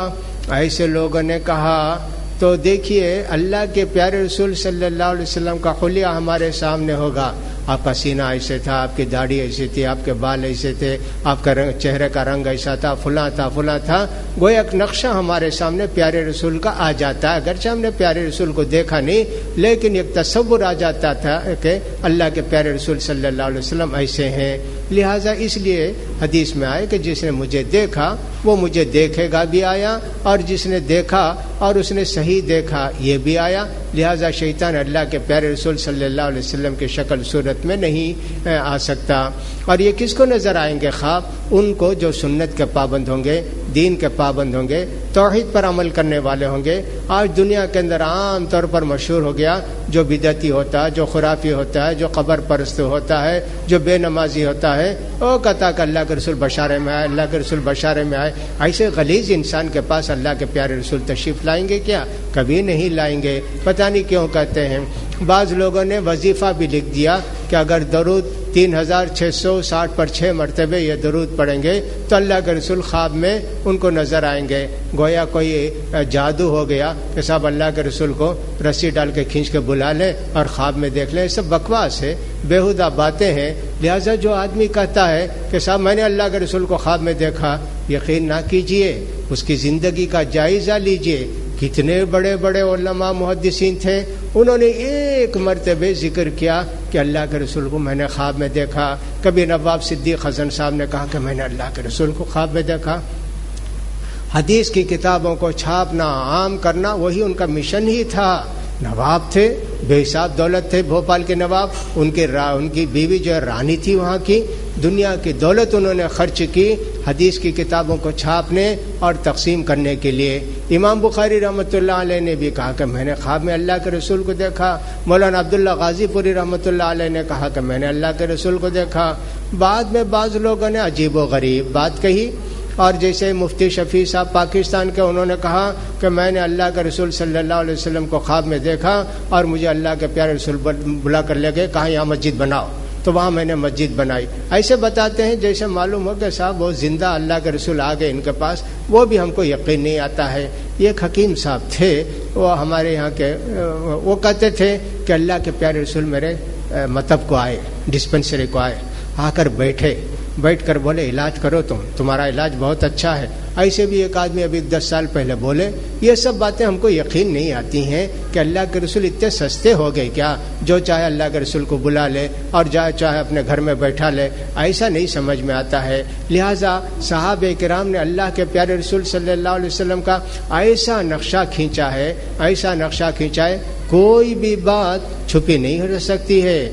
ایسے لوگوں نے کہا. تو دیکھیے اللہ کے پیارے رسول صلی اللہ علیہ وسلم کا حلیہ ہمارے سامنے ہوگا. آپ کا سینہ ایسے تھا، آپ کی داڑھی ایسی تھی، آپ کے بال ایسے تھے، آپ کا چہرے کا رنگ ایسا تھا، فلاں تھا فلاں تھا. گویا ایک نقشہ ہمارے سامنے پیارے رسول کا آ جاتا ہے. اگرچہ ہم نے پیارے رسول کو دیکھا نہیں، لیکن ایک تصور آ جاتا تھا کہ اللہ کے پیارے رسول صلی اللہ علیہ وسلم ایسے ہیں. لہٰذا اس لیے حدیث میں آئے کہ جس نے مجھے دیکھا وہ مجھے دیکھے گا بھی آیا، اور جس نے دیکھا اور اس نے صحیح دیکھا یہ بھی آیا. لہٰذا شیطان اللہ کے پیارے رسول صلی اللہ علیہ وسلم کی شکل صورت میں نہیں آ سکتا. اور یہ کس کو نظر آئیں گے خواب؟ ان کو جو سنت کے پابند ہوں گے، دین کے پابند ہوں گے، توحید پر عمل کرنے والے ہوں گے. آج دنیا کے اندر عام طور پر مشہور ہو گیا جو بدعتی ہوتا ہے، جو خرافی ہوتا ہے، جو قبر پرست ہوتا ہے، جو بے نمازی ہوتا ہے، وہ کہتا کہ اللہ کے رسول بشارے میں آئے، اللہ کے رسول بشارے میں آئے. ایسے غلیظ انسان کے پاس اللہ کے پیارے رسول تشریف لائیں گے کیا؟ کبھی نہیں لائیں گے. پتہ نہیں کیوں کہتے ہیں. بعض لوگوں نے وظیفہ بھی لکھ دیا کہ اگر درود 3660 پر 6 مرتبہ یہ درود پڑھیں گے تو اللہ کے رسول خواب میں ان کو نظر آئیں گے. گویا کوئی جادو ہو گیا کہ صاحب اللہ کے رسول کو رسی ڈال کے کھینچ کے بلا لیں اور خواب میں دیکھ لیں. یہ سب بکواس ہے، بیہودہ باتیں ہیں. لہٰذا جو آدمی کہتا ہے کہ صاحب میں نے اللہ کے رسول کو خواب میں دیکھا، یقین نہ کیجئے، اس کی زندگی کا جائزہ لیجئے. کتنے بڑے بڑے علماء محدثین تھے، انہوں نے ایک مرتبہ ذکر کیا کہ اللہ کے رسول کو میں نے خواب میں دیکھا. کبھی نواب صدیق حسن صاحب نے کہا کہ میں نے اللہ کے رسول کو خواب میں دیکھا. حدیث کی کتابوں کو چھاپنا، عام کرنا، وہی ان کا مشن ہی تھا. نواب تھے، بے حساب دولت تھے بھوپال کے نواب. ان کی بیوی جو ہے رانی تھی وہاں کی. دنیا کی دولت انہوں نے خرچ کی حدیث کی کتابوں کو چھاپنے اور تقسیم کرنے کے لیے۔ امام بخاری رحمۃ اللہ علیہ نے بھی کہا کہ میں نے خواب میں اللہ کے رسول کو دیکھا۔ مولانا عبداللہ غازی پوری رحمۃ اللہ علیہ نے کہا کہ میں نے اللہ کے رسول کو دیکھا۔ بعد میں بعض لوگوں نے عجیب و غریب بات کہی، اور جیسے مفتی شفیع صاحب پاکستان کے، انہوں نے کہا کہ میں نے اللہ کے رسول صلی اللہ علیہ وسلم کو خواب میں دیکھا اور مجھے اللہ کے پیارے رسول بلا کر لے گئے، کہا یہاں مسجد بناؤ، تو وہاں میں نے مسجد بنائی۔ ایسے بتاتے ہیں جیسے معلوم ہو کہ صاحب وہ زندہ اللہ کے رسول آ گئے ان کے پاس، وہ بھی ہم کو یقین نہیں آتا ہے۔ یہ ایک حکیم صاحب تھے، وہ ہمارے یہاں کے، وہ کہتے تھے کہ اللہ کے پیارے رسول میرے مطب کو آئے، ڈسپنسری کو آئے، آ کر بیٹھ کر بولے علاج کرو، تمہارا علاج بہت اچھا ہے۔ ایسے بھی ایک آدمی ابھی 10 سال پہلے بولے۔ یہ سب باتیں ہم کو یقین نہیں آتی ہیں کہ اللہ کے رسول اتنے سستے ہو گئے کیا، جو چاہے اللہ کے رسول کو بلا لے اور چاہے اپنے گھر میں بیٹھا لے، ایسا نہیں سمجھ میں آتا ہے۔ لہٰذا صحابہ کرام نے اللہ کے پیارے رسول صلی اللہ علیہ وسلم کا ایسا نقشہ کھینچا ہے، کوئی بھی بات چھپی نہیں رہ سکتی ہے۔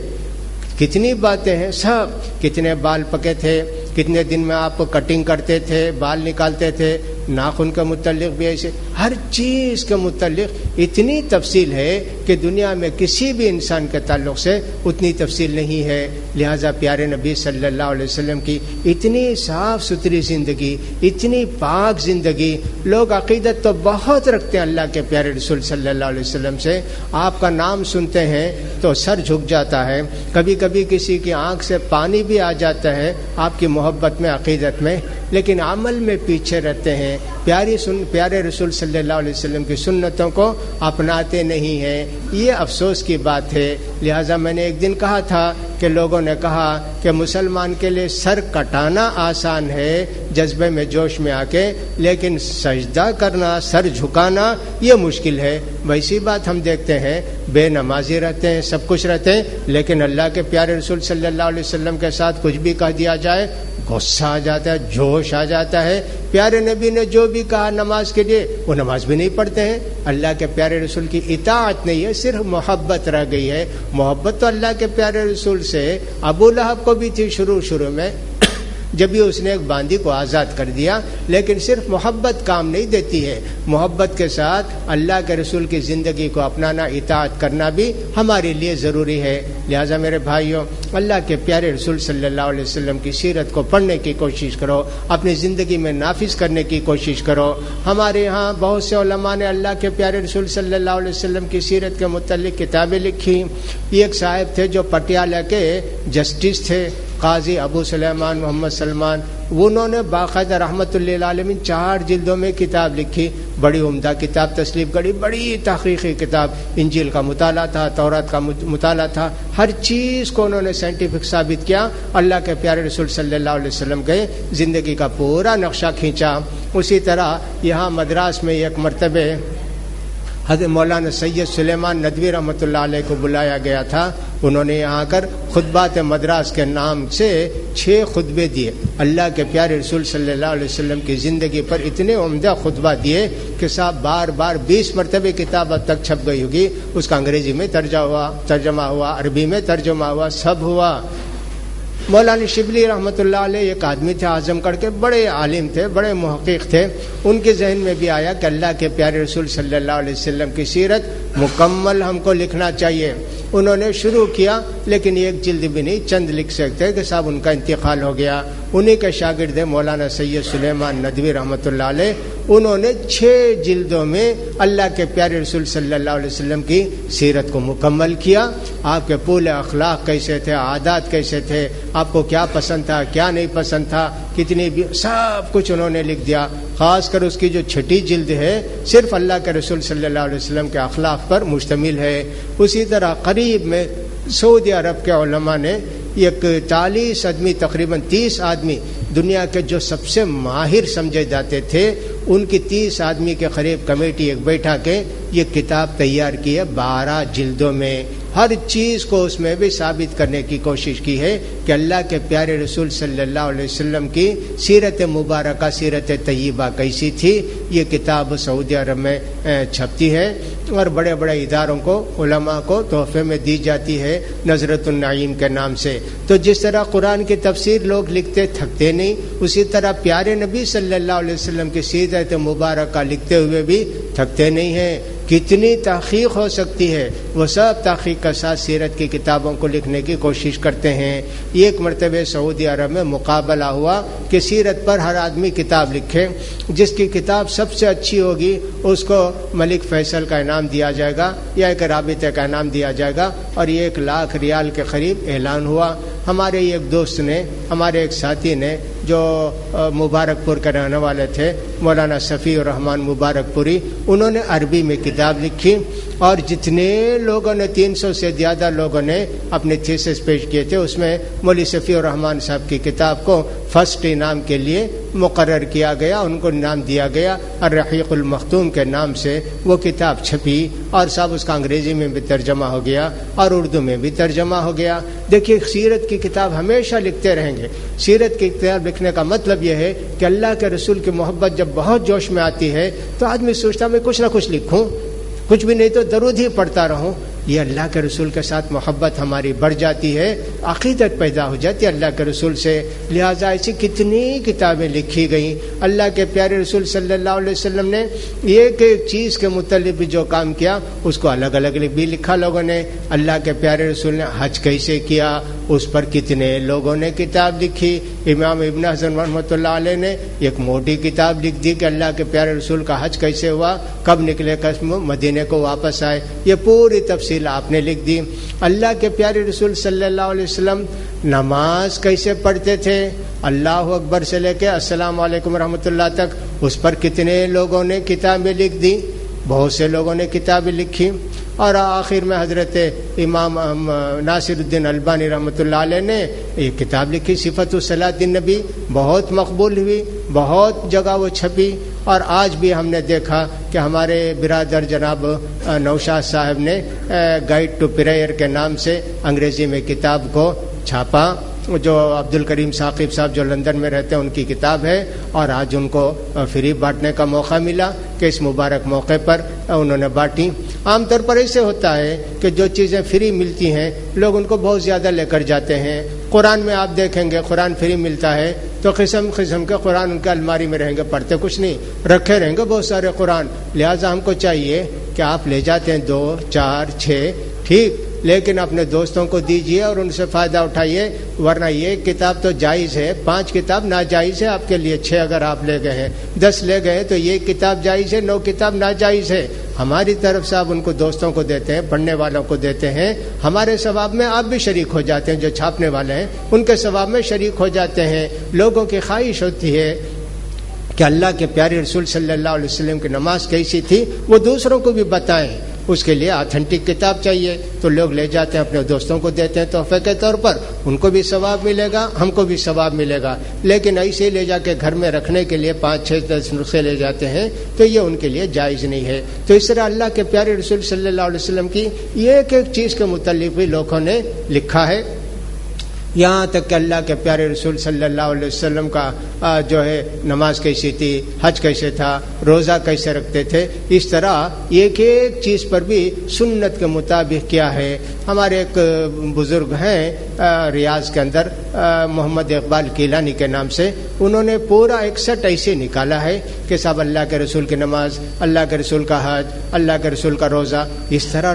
کتنی باتیں ہیں، سب کتنے بال پکے تھے، کتنے دن میں آپ کٹنگ کرتے تھے، بال نکالتے تھے، ناخن کے متعلق بھی ایسے، ہر چیز کے متعلق اتنی تفصیل ہے کہ دنیا میں کسی بھی انسان کے تعلق سے اتنی تفصیل نہیں ہے۔ لہٰذا پیارے نبی صلی اللہ علیہ وسلم کی اتنی صاف ستھری زندگی، اتنی پاک زندگی، لوگ عقیدت تو بہت رکھتے ہیں اللہ کے پیارے رسول صلی اللہ علیہ وسلم سے۔ آپ کا نام سنتے ہیں تو سر جھک جاتا ہے، کبھی کبھی کسی کی آنکھ سے پانی بھی آ جاتا ہے آپ کی محبت میں، عقیدت میں، لیکن عمل میں پیچھے رہتے ہیں، پیارے رسول صلی اللہ علیہ وسلم کی سنتوں کو اپناتے نہیں ہیں۔ یہ افسوس کی بات ہے۔ لہٰذا میں نے ایک دن کہا تھا کہ لوگوں نے کہا کہ مسلمان کے لیے سر کٹانا آسان ہے جذبے میں، جوش میں آ کے، لیکن سجدہ کرنا، سر جھکانا یہ مشکل ہے۔ ویسی بات ہم دیکھتے ہیں، بے نمازی رہتے ہیں، سب کچھ رہتے ہیں، لیکن اللہ کے پیارے رسول صلی اللہ علیہ وسلم کے ساتھ کچھ بھی کہہ دیا جائے، غصہ آ جاتا ہے، جوش آ جاتا ہے۔ پیارے نبی نے جو بھی کہا نماز کے لیے، وہ نماز بھی نہیں پڑھتے ہیں۔ اللہ کے پیارے رسول کی اطاعت نہیں ہے، صرف محبت رہ گئی ہے۔ محبت تو اللہ کے پیارے رسول سے ابو لہب کو بھی تھی شروع میں، جب بھی اس نے ایک باندی کو آزاد کر دیا، لیکن صرف محبت کام نہیں دیتی ہے۔ محبت کے ساتھ اللہ کے رسول کی زندگی کو اپنانا، اطاعت کرنا بھی ہمارے لیے ضروری ہے۔ لہٰذا میرے بھائیوں، اللہ کے پیارے رسول صلی اللہ علیہ وسلم کی سیرت کو پڑھنے کی کوشش کرو، اپنی زندگی میں نافذ کرنے کی کوشش کرو۔ ہمارے ہاں بہت سے علماء نے اللہ کے پیارے رسول صلی اللہ علیہ وسلم کی سیرت کے متعلق کتابیں لکھی۔ یہ ایک صاحب تھے جو پٹیالہ کے جسٹس تھے، قاضی ابو سلیمان محمد سلمان، انہوں نے باقاعدہ رحمت اللہ علیہ 4 جلدوں میں کتاب لکھی، بڑی عمدہ کتاب تصنیف کری، بڑی تحقیقی کتاب، انجیل کا مطالعہ تھا، تورات کا مطالعہ تھا، ہر چیز کو انہوں نے سائنٹیفک ثابت کیا، اللہ کے پیارے رسول صلی اللہ علیہ وسلم کے زندگی کا پورا نقشہ کھینچا۔ اسی طرح یہاں مدراس میں ایک مرتبہ حضرت مولانا سید سلیمان ندوی رحمۃ اللہ علیہ کو بلایا گیا تھا۔ انہوں نے یہاں کر خطبات مدراس کے نام سے 6 خطبے دیے، اللہ کے پیارے رسول صلی اللہ علیہ وسلم کی زندگی پر اتنے عمدہ خطبہ دیے کہ صاحب بار 20 مرتبہ کتاب اب تک چھپ گئی ہوگی، اس کا انگریزی میں ترجمہ ہوا، عربی میں ترجمہ ہوا، سب ہوا۔ مولانا شبلی رحمۃ اللہ علیہ ایک آدمی تھے اعظم گڑھ کے، بڑے عالم تھے، بڑے محقق تھے، ان کے ذہن میں بھی آیا کہ اللہ کے پیارے رسول صلی اللہ علیہ وسلم کی سیرت مکمل ہم کو لکھنا چاہیے۔ انہوں نے شروع کیا، لیکن ایک جلد بھی نہیں، چند لکھ سکتے کہ صاحب ان کا انتقال ہو گیا۔ انہی کے شاگرد مولانا سید سلیمان ندوی رحمۃ اللہ علیہ، انہوں نے 6 جلدوں میں اللہ کے پیارے رسول صلی اللہ علیہ وسلم کی سیرت کو مکمل کیا۔ آپ کے پورے اخلاق کیسے تھے، عادات کیسے تھے، آپ کو کیا پسند تھا، کیا نہیں پسند تھا، کتنی بھی، سب کچھ انہوں نے لکھ دیا۔ خاص کر اس کی جو 6ٹھی جلد ہے صرف اللہ کے رسول صلی اللہ علیہ وسلم کے اخلاق پر مشتمل ہے۔ اسی طرح قریب میں سعودی عرب کے علماء نے ایک 40 آدمی، تقریباً 30 آدمی دنیا کے جو سب سے ماہر سمجھے جاتے تھے، ان کی 30 آدمی کے قریب کمیٹی ایک بیٹھا کے یہ کتاب تیار کی ہے 12 جلدوں میں۔ ہر چیز کو اس میں بھی ثابت کرنے کی کوشش کی ہے کہ اللہ کے پیارے رسول صلی اللہ علیہ وسلم کی سیرت مبارکہ، سیرت طیبہ کیسی تھی. یہ کتاب سعودی عرب میں چھپتی ہے اور بڑے بڑے اداروں کو، علماء کو تحفے میں دی جاتی ہے نظرۃ النعیم کے نام سے. تو جس طرح قرآن کی تفسیر لوگ لکھتے تھکتے نہیں، اسی طرح پیارے نبی صلی اللہ علیہ وسلم کی سیرت مبارکہ لکھتے ہوئے بھی تھکتے نہیں ہیں. کتنی تحقیق ہو سکتی ہے، وہ سب تحقیق کے ساتھ سیرت کی کتابوں کو لکھنے کی کوشش کرتے ہیں. ایک مرتبہ سعودی عرب میں مقابلہ ہوا کہ سیرت پر ہر آدمی کتاب لکھے، جس کی کتاب سب سے اچھی ہوگی اس کو ملک فیصل کا انعام دیا جائے گا یا ایک رابطے کا انعام دیا جائے گا، اور 1,00,000 ریال کے قریب اعلان ہوا. ہمارے ایک دوست نے، ہمارے ایک ساتھی نے جو مبارک پور کے رہنے والے تھے، مولانا صفی الرحمان مبارک پوری، انہوں نے عربی میں کتاب لکھی اور جتنے لوگوں نے 300 سے زیادہ لوگوں نے اپنے تھیسس پیش کیے تھے، اس میں مولوی صفی الرحمان صاحب کی کتاب کو فرسٹ انعام کے لیے مقرر کیا گیا. ان کو انعام دیا گیا. الرحیق المختوم کے نام سے وہ کتاب چھپی اور صاحب اس کا انگریزی میں بھی ترجمہ ہو گیا اور اردو میں بھی ترجمہ ہو گیا. دیکھیے سیرت کی کتاب ہمیشہ لکھتے رہیں گے. سیرت کی کتاب لکھنے کا مطلب یہ ہے کہ اللہ کے رسول کی محبت جب بہت جوش میں آتی ہے تو آدمی سوچتا میں کچھ نہ کچھ لکھوں، کچھ بھی نہیں تو درود ہی پڑھتا رہوں. یہ اللہ کے رسول کے ساتھ محبت ہماری بڑھ جاتی ہے، عقیدت پیدا ہو جاتی ہے اللہ کے رسول سے. لہٰذا ایسی کتنی کتابیں لکھی گئیں. اللہ کے پیارے رسول صلی اللہ علیہ وسلم نے ایک ایک چیز کے متعلق بھی جو کام کیا اس کو الگ الگ بھی لکھا لوگوں نے. اللہ کے پیارے رسول نے حج کیسے کیا اس پر کتنے لوگوں نے کتاب لکھی. امام ابن حزم رحمۃ اللہ علیہ نے ایک موٹی کتاب لکھ دی کہ اللہ کے پیارے رسول کا حج کیسے ہوا، کب نکلے، کب مدینے کو واپس آئے. یہ پوری تفصیل آپ نے لکھ دی. اللہ کے پیارے رسول صلی اللہ علیہ وسلم نماز کیسے پڑھتے تھے، اللہ اکبر سے لے کے السلام علیکم رحمۃ اللہ تک، اس پر کتنے لوگوں نے کتابیں لکھ دی. بہت سے لوگوں نے کتابیں لکھی. اور آخر میں حضرت امام ناصر الدین البانی رحمۃ اللہ علیہ نے ایک کتاب لکھی صفت صلاۃ النبی، بہت مقبول ہوئی، بہت جگہ وہ چھپی. اور آج بھی ہم نے دیکھا کہ ہمارے برادر جناب نوشاد صاحب نے گائیڈ ٹو پریئر کے نام سے انگریزی میں کتاب کو چھاپا، جو عبد الکریم ثاقب صاحب جو لندن میں رہتے ہیں ان کی کتاب ہے، اور آج ان کو فری بانٹنے کا موقع ملا کہ اس مبارک موقع پر انہوں نے بانٹی. عام طور پر ایسے ہوتا ہے کہ جو چیزیں فری ملتی ہیں لوگ ان کو بہت زیادہ لے کر جاتے ہیں. قرآن میں آپ دیکھیں گے قرآن فری ملتا ہے تو قسم قسم کے قرآن ان کے الماری میں رہیں گے، پڑھتے کچھ نہیں، رکھے رہیں گے بہت سارے قرآن. لہٰذا ہم کو چاہیے کہ آپ لے جاتے ہیں 2 4 6 ٹھیک، لیکن اپنے دوستوں کو دیجئے اور ان سے فائدہ اٹھائیے. ورنہ یہ کتاب تو جائز ہے، 5 کتاب ناجائز ہے آپ کے لیے. 6 اگر آپ لے گئے ہیں، 10 لے گئے تو یہ کتاب جائز ہے، 9 کتاب ناجائز ہے. ہماری طرف سے آپ ان کو دوستوں کو دیتے ہیں، پڑھنے والوں کو دیتے ہیں، ہمارے ثواب میں آپ بھی شریک ہو جاتے ہیں. جو چھاپنے والے ہیں ان کے ثواب میں شریک ہو جاتے ہیں. لوگوں کی خواہش ہوتی ہے کہ اللہ کے پیارے رسول صلی اللہ علیہ وسلم کی نماز کیسی تھی وہ دوسروں کو بھی بتائیں. اس کے لیے آتھینٹک کتاب چاہیے تو لوگ لے جاتے ہیں، اپنے دوستوں کو دیتے ہیں تحفے کے طور پر. ان کو بھی ثواب ملے گا، ہم کو بھی ثواب ملے گا. لیکن ایسے لے جا کے گھر میں رکھنے کے لیے 5 6 10 نسخے لے جاتے ہیں تو یہ ان کے لیے جائز نہیں ہے. تو اس طرح اللہ کے پیارے رسول صلی اللہ علیہ وسلم کی ایک ایک چیز کے متعلق بھی لوگوں نے لکھا ہے. یہاں تک کہ اللہ کے پیارے رسول صلی اللہ علیہ وسلم کا جو ہے نماز کیسی تھی، حج کیسے تھا، روزہ کیسے رکھتے تھے، اس طرح ایک ایک چیز پر بھی سنت کے مطابق کیا ہے. ہمارے ایک بزرگ ہیں ریاض کے اندر محمد اقبال کیلانی کے نام سے، انہوں نے پورا ایک سیٹ ایسے نکالا ہے کہ صاحب اللہ کے رسول کی نماز، اللہ کے رسول کا حج، اللہ کے رسول کا روزہ، اس طرح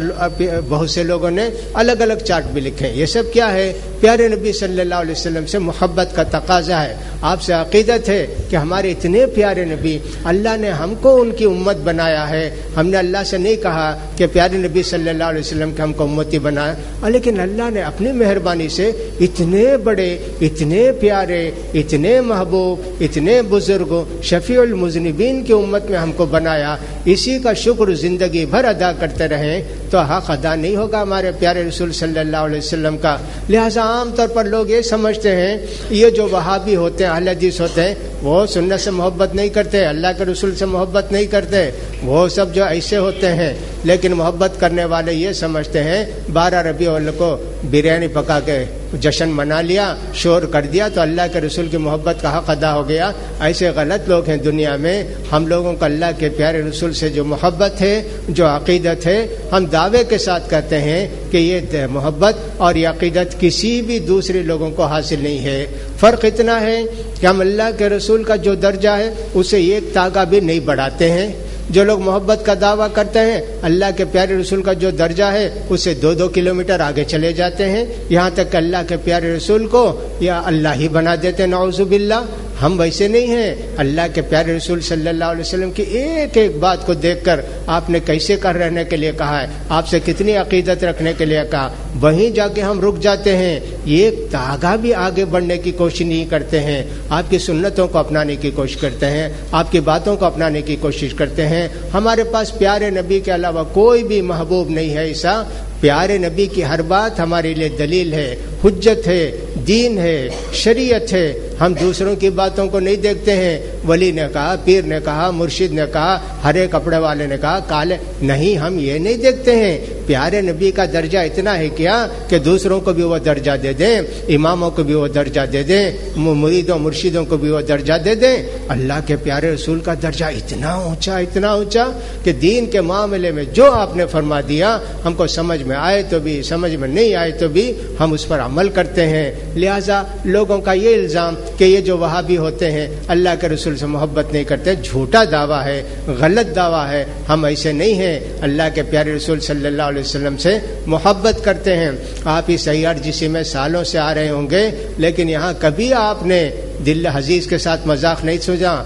بہت سے لوگوں نے الگ الگ چارٹ بھی لکھے. یہ سب کیا ہے؟ پیارے نبی صلی اللہ علیہ وسلم سے محبت کا تقاضا ہے. آپ سے عقیدت ہے کہ ہمارے اتنے پیارے نبی، اللہ نے ہم کو ان کی امت بنایا ہے. ہم نے اللہ سے نہیں کہا کہ پیارے نبی صلی اللہ علیہ وسلم کے ہم کو امتی بنایا، لیکن اللہ نے اپنی مہربانی سے اتنے بڑے، اتنے پیارے، اتنے محبوب، اتنے بزرگ، شفیع المذنبین کی امت میں ہم کو بنایا. اسی کا شکر زندگی بھر ادا کرتے رہیں تو حق ادا نہیں ہوگا ہمارے پیارے رسول صلی اللہ علیہ وسلم کا. لہٰذا عام طور پر لوگ یہ سمجھتے ہیں یہ جو وہابی ہوتے ہیں، اہل حدیث ہوتے ہیں، وہ سنت سے محبت نہیں کرتے، اللہ کے رسول سے محبت نہیں کرتے، وہ سب جو ایسے ہوتے ہیں۔ لیکن محبت کرنے والے یہ سمجھتے ہیں 12 ربیع الاول کو بریانی پکا کے جشن منا لیا، شور کر دیا تو اللہ کے رسول کی محبت کا حق ادا ہو گیا۔ ایسے غلط لوگ ہیں دنیا میں۔ ہم لوگوں کو اللہ کے پیارے رسول سے جو محبت ہے، جو عقیدت ہے، ہم دعوے کے ساتھ کہتے ہیں کہ یہ محبت اور یہ عقیدت کسی بھی دوسرے لوگوں کو حاصل نہیں ہے۔ فرق اتنا ہے کہ ہم اللہ کے رسول کا جو درجہ ہے اسے ایک تاگا بھی نہیں بڑھاتے ہیں۔ جو لوگ محبت کا دعویٰ کرتے ہیں اللہ کے پیارے رسول کا جو درجہ ہے اسے 2-2 کلومیٹر آگے چلے جاتے ہیں، یہاں تک کہ اللہ کے پیارے رسول کو یا اللہ ہی بنا دیتے ہیں، نعوذ باللہ۔ ہم ویسے نہیں ہیں۔ اللہ کے پیارے رسول صلی اللہ علیہ وسلم کی ایک ایک بات کو دیکھ کر آپ نے کیسے کر رہنے کے لیے کہا ہے، آپ سے کتنی عقیدت رکھنے کے لیے کہا، وہیں جا کے ہم رک جاتے ہیں، ایک تاگا بھی آگے بڑھنے کی کوشش نہیں کرتے ہیں۔ آپ کی سنتوں کو اپنانے کی کوشش کرتے ہیں، آپ کی باتوں کو اپنانے کی کوشش کرتے ہیں۔ ہمارے پاس پیارے نبی کے علاوہ کوئی بھی محبوب نہیں ہے ایسا۔ پیارے نبی کی ہر بات ہمارے لیے دلیل ہے، حجت ہے، دین ہے، شریعت ہے۔ ہم دوسروں کی باتوں کو نہیں دیکھتے ہیں، ولی نے کہا، پیر نے کہا، مرشد نے کہا، ہرے کپڑے والے نے کہا، کالے نہیں، ہم یہ نہیں دیکھتے ہیں۔ پیارے نبی کا درجہ اتنا ہے کیا کہ دوسروں کو بھی وہ درجہ دے دیں، اماموں کو بھی وہ درجہ دے دیں، مریدوں مرشدوں کو بھی وہ درجہ دے دیں۔ اللہ کے پیارے رسول کا درجہ اتنا اونچا کہ دین کے معاملے میں جو آپ نے فرما دیا، ہم کو سمجھ میں آئے تو بھی، سمجھ میں نہیں آئے تو بھی ہم اس پر عمل کرتے ہیں۔ لہٰذا لوگوں کا یہ الزام کہ یہ جو وہابی ہوتے ہیں اللہ کے رسول سے محبت نہیں کرتے، جھوٹا دعویٰ ہے، غلط دعویٰ ہے۔ ہم ایسے نہیں ہیں، اللہ کے پیارے رسول صلی اللہ علیہ وسلم سے محبت کرتے ہیں۔ آپ اس IRGC میں سالوں سے آ رہے ہوں گے، لیکن یہاں کبھی آپ نے دل عزیز کے ساتھ مذاق نہیں سوچا،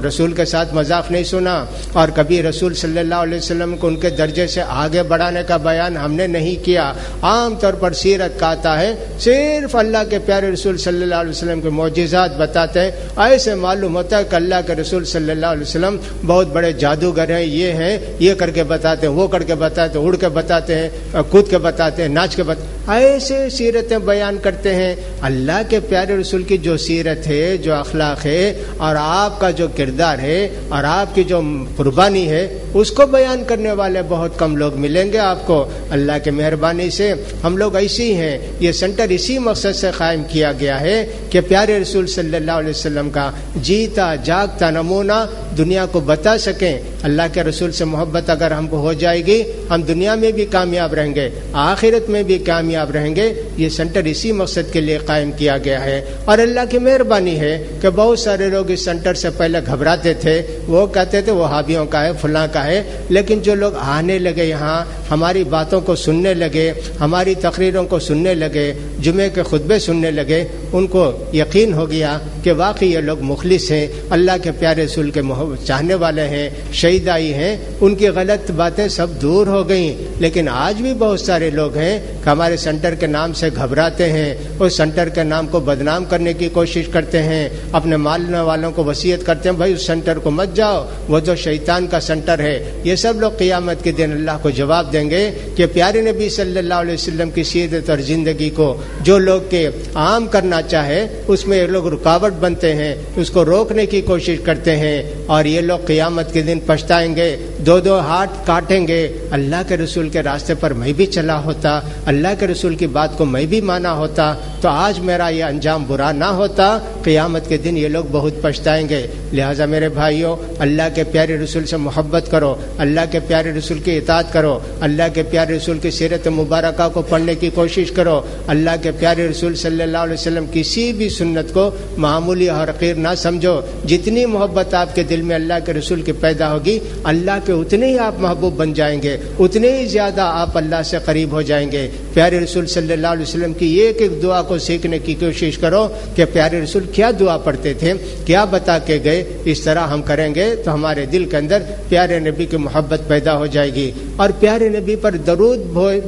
رسول کے ساتھ مذاق نہیں سنا، اور کبھی رسول صلی اللہ علیہ وسلم کو ان کے درجے سے آگے بڑھانے کا بیان ہم نے نہیں کیا۔ عام طور پر سیرت کا آتا ہے، صرف اللہ کے پیارے رسول صلی اللہ علیہ وسلم کے معجزات بتاتے ہیں، ایسے معلوم ہوتا ہے کہ اللہ کے رسول صلی اللہ علیہ وسلم بہت بڑے جادوگر ہیں، یہ ہیں، یہ کر کے بتاتے ہیں، وہ کر کے بتاتے ہیں، اڑ کے بتاتے ہیں، کود کے بتاتے ہیں، ناچ کے بتاتے ہیں، ایسے سیرتیں بیان کرتے ہیں۔ اللہ کے پیارے رسول کی جو سیرت ہے، جو اخلاق ہے، اور آپ کا جو کردار ہے اور آپ کی جو قربانی ہے، اس کو بیان کرنے والے بہت کم لوگ ملیں گے آپ کو۔ اللہ کے مہربانی سے ہم لوگ ایسی ہیں۔ یہ سینٹر اسی مقصد سے قائم کیا گیا ہے کہ پیارے رسول صلی اللہ علیہ وسلم کا جیتا جاگتا نمونہ دنیا کو بتا سکیں۔ اللہ کے رسول سے محبت اگر ہم کو ہو جائے گی، ہم دنیا میں بھی کامیاب رہیں گے، آخرت میں بھی کامیاب رہیں گے۔ یہ سینٹر اسی مقصد کے لیے قائم کیا گیا ہے، اور اللہ کی مہربانی ہے کہ بہت سارے لوگ اس سینٹر سے پہلے گھبراتے تھے، وہ کہتے تھے وہابیوں کا ہے، فلاں کا ہے، لیکن جو لوگ آنے لگے یہاں، ہماری باتوں کو سننے لگے، ہماری تقریروں کو سننے لگے، جمعے کے خطبے سننے لگے، ان کو یقین ہو گیا کہ واقعی یہ لوگ مخلص ہیں، اللہ کے پیارے رسول کے چاہنے والے ہیں، شہیدائی ہیں، ان کی غلط باتیں سب دور ہو گئیں۔ لیکن آج بھی بہت سارے لوگ ہیں کہ ہمارے سینٹر کے نام سے گھبراتے ہیں، اس سینٹر کے نام کو بدنام کرنے کی کوشش کرتے ہیں، اپنے ماننے والوں کو وصیت کرتے ہیں بھائی اس سینٹر کو مت جاؤ، وہ تو شیطان کا سینٹر ہے۔ یہ سب لوگ قیامت کے دن اللہ کو جواب دیں گے کہ پیارے نبی صلی اللہ علیہ وسلم کی سیرت اور زندگی کو جو لوگ کے عام کرنا چاہے، اس میں یہ لوگ رکاوٹ بنتے ہیں، اس کو روکنے کی کوشش کرتے ہیں، اور یہ لوگ قیامت کے دن پچھتائیں گے، 2 ہاتھ کاٹیں گے۔ اللہ کے رسول کے راستے پر میں بھی چلا ہوتا، اللہ کے رسول کی بات کو میں بھی مانا ہوتا، تو آج میرا یہ انجام برا نہ ہوتا۔ قیامت کے دن یہ لوگ بہت پچھتائیں گے۔ لہٰذا میرے بھائیوں، اللہ کے پیارے رسول سے محبت کرو، اللہ کے پیارے رسول کی اطاعت کرو، اللہ کے پیارے رسول کی سیرت مبارکہ کو پڑھنے کی کوشش کرو۔ اللہ کے پیارے رسول صلی اللہ علیہ وسلم کسی بھی سنت کو معمولی اور حقیر نہ سمجھو۔ جتنی محبت آپ کے دل میں اللہ کے رسول کی پیدا ہوگی، اللہ کے اتنے ہی آپ محبوب بن جائیں گے، اتنے ہی زیادہ آپ اللہ سے قریب ہو جائیں گے۔ پیارے رسول صلی اللہ علیہ وسلم کی ایک ایک دعا کو سیکھنے کی کوشش کرو کہ پیارے رسول کیا دعا پڑھتے تھے، کیا بتا کے گئے، اس طرح ہم کریں گے تو ہمارے دل کے اندر پیارے نبی کی محبت پیدا ہو جائے گی۔ اور پیارے نبی پر درود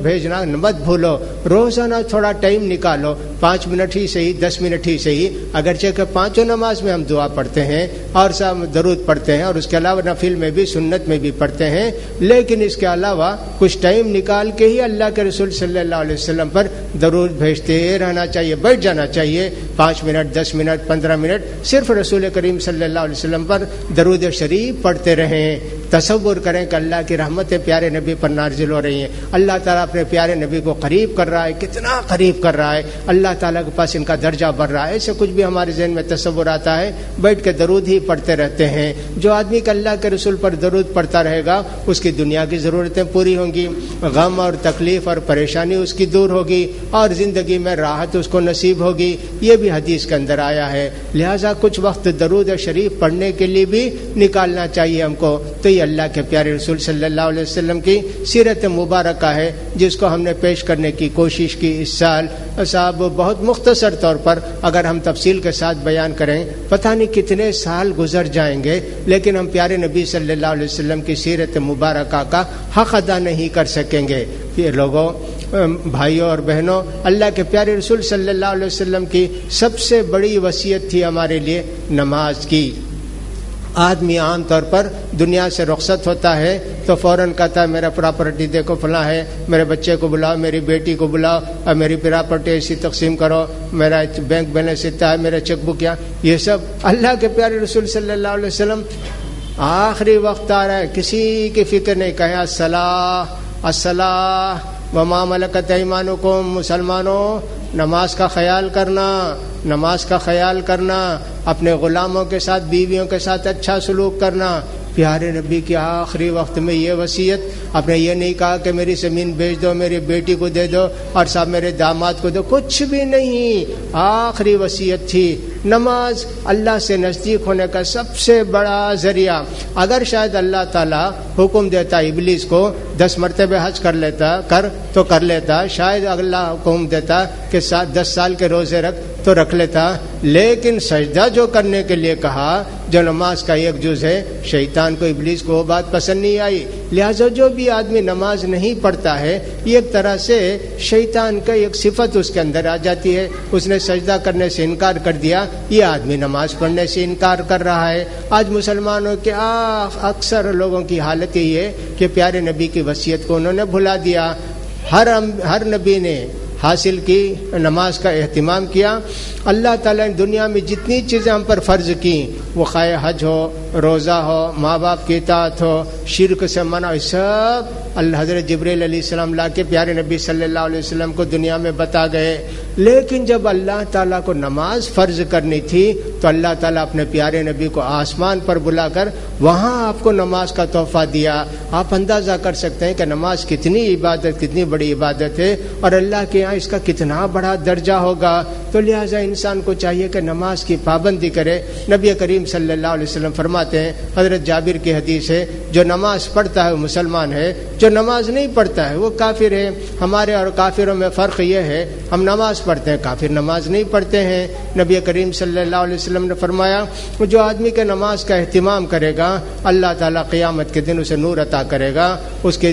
بھیجنا مت بھولو، روزانہ تھوڑا ٹائم نکالو، 5 منٹ ہی صحیح، 10 منٹ ہی صحیح، اگرچہ کہ 5 نماز میں ہم دعا پڑھتے ہیں اور سب درود پڑھتے ہیں، اور اس کے علاوہ نفل میں بھی، سنت میں بھی پڑھتے ہیں، لیکن اس کے علاوہ کچھ ٹائم نکال کے ہی اللہ کے رسول صلی اللہ اللہ علیہ وسلم پر درود بھیجتے رہنا چاہیے. بیٹھ جانا چاہیے 5 منٹ 10 منٹ 15 منٹ صرف رسول کریم صلی اللہ علیہ وسلم پر درود شریف پڑھتے رہیں. تصور کریں کہ اللہ کی رحمتیں پیارے نبی پر نازل ہو رہی ہیں. اللہ تعالیٰ اپنے پیارے نبی کو قریب کر رہا ہے. کتنا قریب کر رہا ہے. اللہ تعالیٰ کے پاس ان کا درجہ بڑھ رہا ہے. ایسے کچھ بھی ہمارے ذہن میں تصور آتا ہے بیٹھ کے درود ہی پڑھتے رہتے ہیں. جو آدمی کہ اللہ کے رسول پر درود پڑھتا رہے گا اس کی دنیا کی ضرورتیں پوری ہوں گی, غم اور تکلیف اور پریشانی اس کی دور ہوگی, اور زندگی میں راحت اس کو نصیب ہوگی. یہ بھی حدیث کے اندر آیا ہے. لہٰذا کچھ وقت درود شریف پڑھنے کے لیے بھی نکالنا چاہیے ہم کو. تو یہ اللہ کے پیارے رسول صلی اللہ علیہ وسلم کی سیرت مبارکہ ہے جس کو ہم نے پیش کرنے کی کوشش کی اس سال. صاحب بہت مختصر طور پر اگر ہم تفصیل کے ساتھ بیان کریں پتہ نہیں کتنے سال گزر جائیں گے, لیکن ہم پیارے نبی صلی اللہ علیہ وسلم کی سیرت مبارکہ کا حق ادا نہیں کر سکیں گے. یہ لوگوں, بھائیوں اور بہنوں, اللہ کے پیارے رسول صلی اللہ علیہ وسلم کی سب سے بڑی وصیت تھی ہمارے لیے نماز کی. آدمی عام طور پر دنیا سے رخصت ہوتا ہے تو فوراً کہتا ہے میرا پراپرٹی دیکھو فلاں ہے, میرے بچے کو بلاؤ, میری بیٹی کو بلاؤ, اور میری پراپرٹی ایسی تقسیم کرو, میرا بینک بیلنس اتنا ہے, میرا چیک بک کیا. یہ سب اللہ کے پیارے رسول صلی اللہ علیہ وسلم آخری وقت آ رہا ہے, کسی کی فکر نہیں. کہیں الصلاۃ الصلاۃ وما ملکت ایمانکم. مسلمانوں, نماز کا خیال کرنا, نماز کا خیال کرنا, اپنے غلاموں کے ساتھ بیویوں کے ساتھ اچھا سلوک کرنا. پیارے نبی کے آخری وقت میں یہ وصیت, آپ نے یہ نہیں کہا کہ میری زمین بیچ دو, میری بیٹی کو دے دو, اور صاحب میرے داماد کو دو, کچھ بھی نہیں. آخری وصیت تھی نماز اللہ سے نزدیک ہونے کا سب سے بڑا ذریعہ. اگر شاید اللہ تعالیٰ حکم دیتا ابلیس کو 10 مرتبہ حج کر لیتا تو کر لیتا, شاید اللہ حکم دیتا کہ 10 سال کے روزے رکھ تو رکھ لیتا, لیکن سجدہ جو کرنے کے لیے کہا جو نماز کا ایک جز ہے, شیطان کو ابلیس کو وہ بات پسند نہیں آئی. لہٰذا جو بھی آدمی نماز نہیں پڑھتا ہے یہ ایک طرح سے شیطان کا ایک صفت اس کے اندر آ جاتی ہے. اس نے سجدہ کرنے سے انکار کر دیا, یہ آدمی نماز پڑھنے سے انکار کر رہا ہے. آج مسلمانوں کے اکثر لوگوں کی حالت یہ ہے کہ پیارے نبی کی وصیت کو انہوں نے بھلا دیا. ہر نبی نے حاصل کی, نماز کا اہتمام کیا. اللہ تعالیٰ نے دنیا میں جتنی چیزیں ہم پر فرض کی, وہ خواہ حج ہو, روزہ ہو, ماں باپ کی اطاعت ہو, شرک سے منع, سب اللہ حضرت جبریل علیہ السلام لا کے پیارے نبی صلی اللہ علیہ وسلم کو دنیا میں بتا گئے. لیکن جب اللہ تعالیٰ کو نماز فرض کرنی تھی تو اللہ تعالیٰ اپنے پیارے نبی کو آسمان پر بلا کر وہاں آپ کو نماز کا تحفہ دیا. آپ اندازہ کر سکتے ہیں کہ نماز کتنی عبادت, کتنی بڑی عبادت ہے, اور اللہ کے یہاں اس کا کتنا بڑا درجہ ہوگا. تو لہٰذا انسان کو چاہیے کہ نماز کی پابندی کرے. نبی کریم صلی اللہ علیہ وسلم فرماتے ہیں, حضرت جابر کی حدیث ہے, جو نماز پڑھتا ہے وہ مسلمان ہے, جو نماز نہیں پڑھتا ہے وہ کافر ہے. ہمارے اور کافروں میں فرق یہ ہے, ہم نماز پڑھتے ہیں, کافر نماز نہیں پڑھتے ہیں. نبی کریم صلی اللہ علیہ وسلم نے فرمایا جو آدمی کے نماز کا اہتمام کرے گا اللہ تعالیٰ قیامت کے دن اسے نور عطا کرے گا, اس کے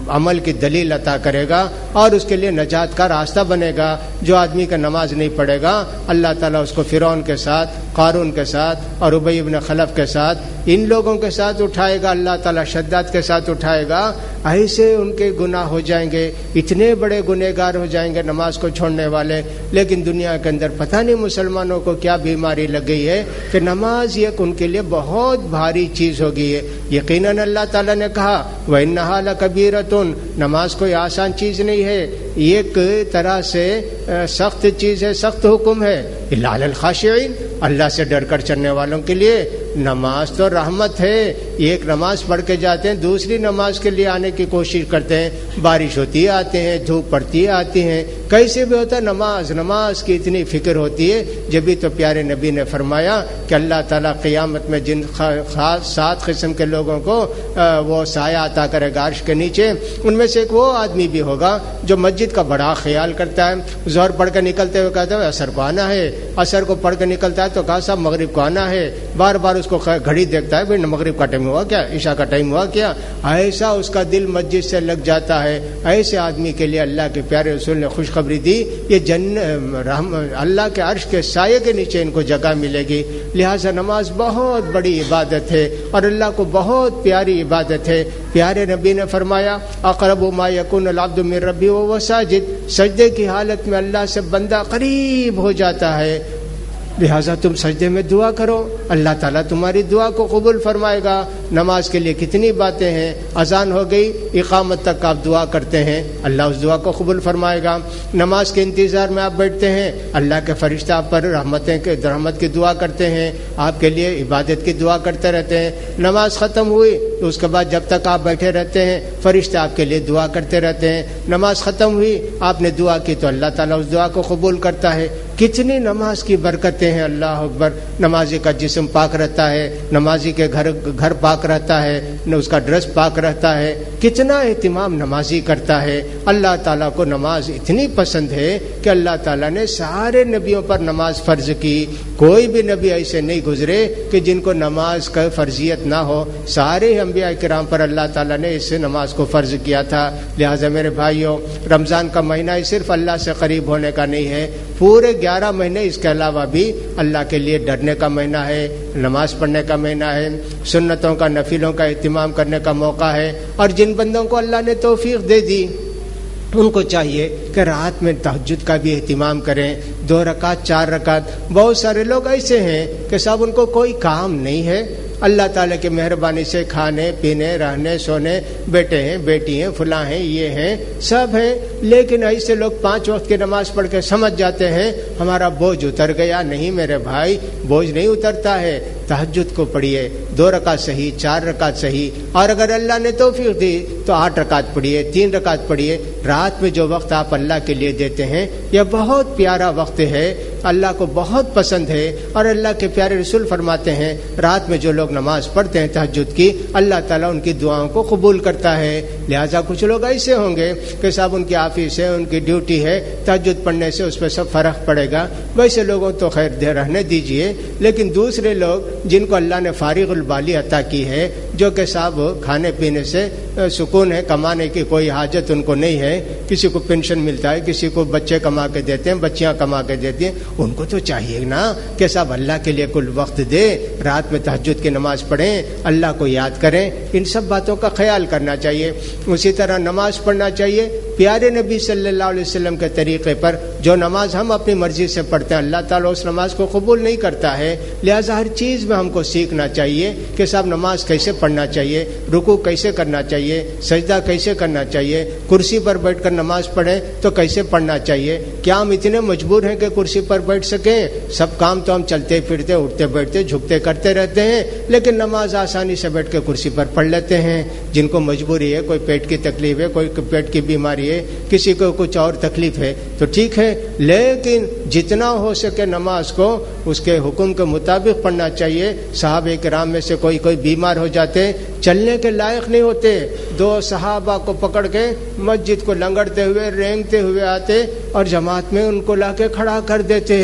عمل کی دلیل عطا کرے گا, اور اس کے لیے نجات کا راستہ بنے گا. جو آدمی کا نماز نہیں پڑھے گا اللہ تعالیٰ اس کو فرعون کے ساتھ, قارون کے ساتھ اور ابی بن خلف کے ساتھ, ان لوگوں کے ساتھ اٹھائے گا. اللہ تعالیٰ شداد کے ساتھ اٹھائے گا. ایسے ان کے گناہ ہو جائیں گے, اتنے بڑے گنہگار ہو جائیں گے نماز کو چھوڑنے والے. لیکن دنیا کے اندر پتہ نہیں مسلمانوں کو کیا بیماری لگ گئی ہے کہ نماز ایک ان کے لیے بہت بھاری چیز ہو گئی ہے. یقیناً اللہ تعالیٰ نے کہا وَإِنَّهَا لَكَبِيرَةٌ, نماز کوئی آسان چیز نہیں ہے, ایک طرح سے سخت چیز ہے, سخت حکم ہے. إِلَّا عَلَى الْخَاشِعِينَ, اللہ سے ڈر کر چلنے والوں کے لیے. نماز تو رحمت ہے, ایک نماز پڑھ کے جاتے ہیں, دوسری نماز کے لیے آنے کی کوشش کرتے ہیں, بارش ہوتی ہے آتے ہیں, دھوپ پڑتی ہے آتی ہیں, کیسے بھی ہوتا ہے نماز کی اتنی فکر ہوتی ہے. جبھی تو پیارے نبی نے فرمایا کہ اللہ تعالیٰ قیامت میں جن خاص 7 قسم کے لوگوں کو وہ سایہ عطا کرے گا عرش کے نیچے, ان میں سے ایک وہ آدمی بھی ہوگا جو مسجد کا بڑا خیال کرتا ہے. ظہر پڑھ کے نکلتے ہوئے کہتا ہے عصر کو آنا ہے, عصر کو پڑھ کے نکلتا ہے تو کہا صاحب مغرب کو آنا ہے، بار بار اس کو گھڑی دیکھتا ہے، بھائی مغرب کا ٹائم ہوا کیا، عشاء کا ٹائم ہوا کیا، ایسا اس کا دل مسجد سے لگ جاتا ہے۔ ایسے آدمی کے لیے اللہ کے پیارے رسول نے خوشخبری دی، یہ اللہ کے عرش کے سائے کے نیچے ان کو جگہ ملے گی۔ لہٰذا نماز بہت بڑی عبادت ہے اور اللہ کو بہت پیاری عبادت ہے۔ پیارے نبی نے فرمایا اقرب ما یکون العبد من ربہ وہو ساجد، سجدے کی حالت میں اللہ سے بندہ قریب ہو جاتا ہے، لہٰذا تم سجدے میں دعا کرو، اللہ تعالیٰ تمہاری دعا کو قبول فرمائے گا۔ نماز کے لیے کتنی باتیں ہیں، اذان ہو گئی، اقامت تک آپ دعا کرتے ہیں، اللہ اس دعا کو قبول فرمائے گا۔ نماز کے انتظار میں آپ بیٹھتے ہیں، اللہ کے فرشتہ آپ پر رحمت کی دعا کرتے ہیں، آپ کے لیے عبادت کی دعا کرتے رہتے ہیں۔ نماز ختم ہوئی تو اس کے بعد جب تک آپ بیٹھے رہتے ہیں فرشتہ آپ کے لیے دعا کرتے رہتے ہیں۔ نماز ختم ہوئی، آپ نے دعا کی تو اللہ تعالیٰ اس دعا کو قبول کرتا ہے۔ کتنی نماز کی برکتیں ہیں، اللہ اکبر۔ نمازی کا جسم پاک رہتا ہے، نمازی کے گھر پاک رہتا ہے، اس کا ڈریس پاک رہتا ہے، کتنا اہتمام نمازی کرتا ہے۔ اللہ تعالیٰ کو نماز اتنی پسند ہے کہ اللہ تعالیٰ نے سارے نبیوں پر نماز فرض کی، کوئی بھی نبی ایسے نہیں گزرے کہ جن کو نماز کا فرضیت نہ ہو، سارے انبیاء کرام پر اللہ تعالیٰ نے اس سے نماز کو فرض کیا تھا۔ لہٰذا میرے بھائیوں، رمضان کا مہینہ ہی صرف اللہ سے قریب ہونے کا نہیں ہے، پورے 11 مہینے اس کے علاوہ بھی اللہ کے لیے ڈرنے کا مہینہ ہے، نماز پڑھنے کا مہینہ ہے، سنتوں کا نفلوں کا اہتمام کرنے کا موقع ہے۔ اور جن بندوں کو اللہ نے توفیق دے دی ان کو چاہیے کہ رات میں تہجد کا بھی اہتمام کریں، 2 رکعت 4 رکعت۔ بہت سارے لوگ ایسے ہیں کہ صاحب ان کو کوئی کام نہیں ہے، اللہ تعالیٰ کی مہربانی سے کھانے پینے رہنے سونے، بیٹے ہیں بیٹی ہیں فلاں ہیں یہ ہیں سب ہیں، لیکن ایسے لوگ 5 وقت کی نماز پڑھ کے سمجھ جاتے ہیں ہمارا بوجھ اتر گیا۔ نہیں میرے بھائی، بوجھ نہیں اترتا ہے، تہجد کو پڑھیے، 2 رکعت صحیح 4 رکعت صحیح، اور اگر اللہ نے توفیق دی تو 8 رکعت پڑھیے 3 رکعت پڑھیے۔ رات میں جو وقت آپ اللہ کے لیے دیتے ہیں یہ بہت پیارا وقت ہے، اللہ کو بہت پسند ہے، اور اللہ کے پیارے رسول فرماتے ہیں رات میں جو لوگ نماز پڑھتے ہیں تہجد کی، اللہ تعالیٰ ان کی دعاؤں کو قبول کرتا ہے۔ لہٰذا کچھ لوگ ایسے ہوں گے کہ صاحب ان کی آفس ہے، ان کی ڈیوٹی ہے، تہجد پڑھنے سے اس پہ سب فرق پڑے گا، ویسے لوگوں تو خیر رہنے دیجئے۔ لیکن دوسرے لوگ جن کو اللہ نے فارغ البالی عطا کی ہے، جو کہ صاحب کھانے پینے سے سکون ہے، کمانے کی کوئی حاجت ان کو نہیں ہے، کسی کو پینشن ملتا ہے، کسی کو بچے کما کے دیتے ہیں، بچیاں کما کے دیتی ہیں، ان کو تو چاہیے نا کہ صاحب اللہ کے لیے کل وقت دے، رات میں تہجد کی نماز پڑھیں، اللہ کو یاد کریں۔ ان سب باتوں کا خیال کرنا چاہیے۔ اسی طرح نماز پڑھنا چاہیے پیارے نبی صلی اللہ علیہ وسلم کے طریقے پر۔ جو نماز ہم اپنی مرضی سے پڑھتے ہیں اللہ تعالیٰ اس نماز کو قبول نہیں کرتا ہے۔ لہٰذا ہر چیز میں ہم کو سیکھنا چاہیے کہ صاحب نماز کیسے پڑھنا چاہیے، رکوع کیسے کرنا چاہیے، سجدہ کیسے کرنا چاہیے، کرسی پر بیٹھ کر نماز پڑھیں تو کیسے پڑھنا چاہیے۔ کیا ہم اتنے مجبور ہیں کہ کرسی پر بیٹھ سکیں؟ سب کام تو ہم چلتے پھرتے اٹھتے بیٹھتے جھکتے کرتے رہتے ہیں، لیکن نماز آسانی سے بیٹھ کے کرسی پر پڑھ لیتے ہیں۔ جن کو مجبوری ہے، کوئی پیٹ کی تکلیف ہے، کوئی پیٹ کی بیماری ہے، کسی کو کچھ اور تکلیف ہے تو ٹھیک ہے، لیکن جتنا ہو سکے نماز کو اس کے حکم کے مطابق پڑھنا چاہیے۔ صحابہ کرام میں سے کوئی بیمار ہو جاتے، چلنے کے لائق نہیں ہوتے، 2 صحابہ کو پکڑ کے مسجد کو لنگڑتے ہوئے رینگتے ہوئے آتے اور جماعت میں ان کو لا کے کھڑا کر دیتے۔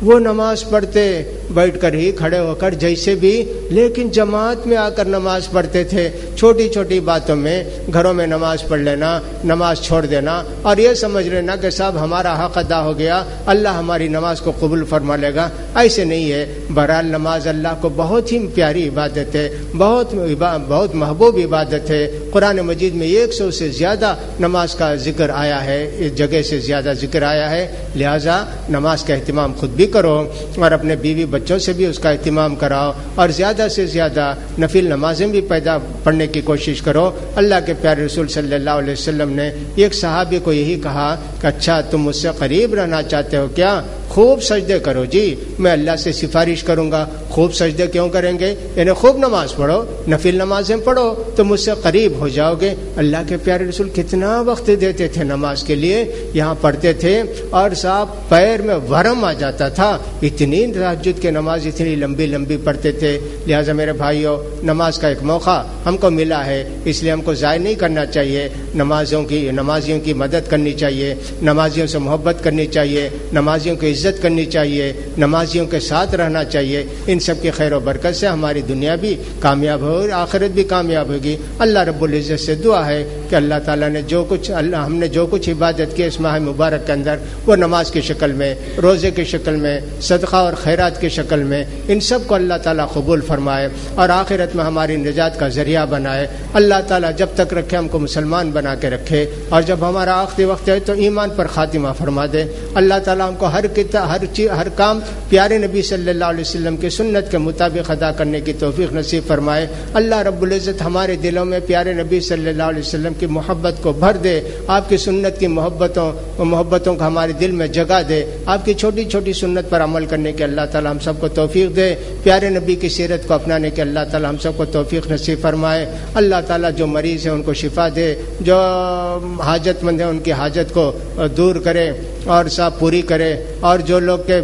وہ نماز پڑھتے بیٹھ کر ہی، کھڑے ہو کر جیسے بھی، لیکن جماعت میں آ کر نماز پڑھتے تھے۔ چھوٹی چھوٹی باتوں میں گھروں میں نماز پڑھ لینا، نماز چھوڑ دینا اور یہ سمجھ لینا کہ صاحب ہمارا حق ادا ہو گیا، اللہ ہماری نماز کو قبول فرما لے گا، ایسے نہیں ہے۔ بہرحال نماز اللہ کو بہت ہی پیاری عبادت ہے، بہت محبوب عبادت ہے۔ قرآن مجید میں 100 سے زیادہ نماز کا ذکر آیا ہے، اس جگہ سے زیادہ ذکر آیا ہے۔ لہٰذا نماز کا اہتمام خود بھی کرو اور اپنے بیوی بچوں سے بھی اس کا اہتمام کراؤ، اور زیادہ سے زیادہ نفل نمازیں بھی پڑھنے کی کوشش کرو۔ اللہ کے پیارے رسول صلی اللہ علیہ وسلم نے ایک صحابی کو یہی کہا کہ اچھا تم مجھ سے قریب رہنا چاہتے ہو کیا؟ خوب سجدے کرو جی، میں اللہ سے سفارش کروں گا۔ خوب سجدے کیوں کریں گے؟ یعنی خوب نماز پڑھو، نفل نمازیں پڑھو تو مجھ سے قریب ہو جاؤ گے۔ اللہ کے پیارے رسول کتنا وقت دیتے تھے نماز کے لیے، یہاں پڑھتے تھے اور صاحب پیر میں ورم آ جاتا تھا، اتنی تہجد کی نماز اتنی لمبی لمبی پڑھتے تھے۔ لہٰذا میرے بھائیوں، نماز کا ایک موقع ہم کو ملا ہے، اس لیے ہم کو ضائع نہیں کرنا چاہیے۔ نمازیوں کی مدد کرنی چاہیے، نمازیوں سے محبت کرنی چاہیے، نمازیوں کی عزت کرنی چاہیے، نمازیوں کے ساتھ رہنا چاہیے. ان سب کی خیر و برکت سے ہماری دنیا بھی کامیاب ہو اور آخرت بھی کامیاب ہوگی. اللہ رب العزت سے دعا ہے کہ اللہ تعالیٰ نے ہم نے جو کچھ عبادت کی اس ماہ مبارک کے اندر، وہ نماز کی شکل میں، روزے کی شکل میں، صدقہ اور خیرات کی شکل میں، ان سب کو اللہ تعالیٰ قبول فرمائے اور آخرت میں ہماری نجات کا ذریعہ بنائے. اللہ تعالیٰ جب تک رکھے ہم کو مسلمان بنا کے رکھے، اور جب ہمارا آخری وقت ہے تو ایمان پر خاتمہ فرما دے. اللہ تعالیٰ ہم کو ہر کام پیارے نبی صلی اللہ علیہ وسلم کی سنت کے مطابق ادا کرنے کی توفیق نصیب فرمائے. اللہ رب العزت ہمارے دلوں میں پیارے نبی صلی اللہ علیہ وسلم کی محبت کو بھر دے. آپ کی سنت کی محبتوں کو ہمارے دل میں جگہ دے. آپ کی چھوٹی چھوٹی سنت پر عمل کرنے کے اللہ تعالیٰ ہم سب کو توفیق دے. پیارے نبی کی سیرت کو اپنانے کے اللہ تعالیٰ ہم سب کو توفیق نصیب فرمائے. اللہ تعالیٰ جو مریض ہیں ان کو شفا دے، جو حاجت مند ہیں ان کی حاجت کو دور کرے اور سب پوری کرے، اور جو لوگ کے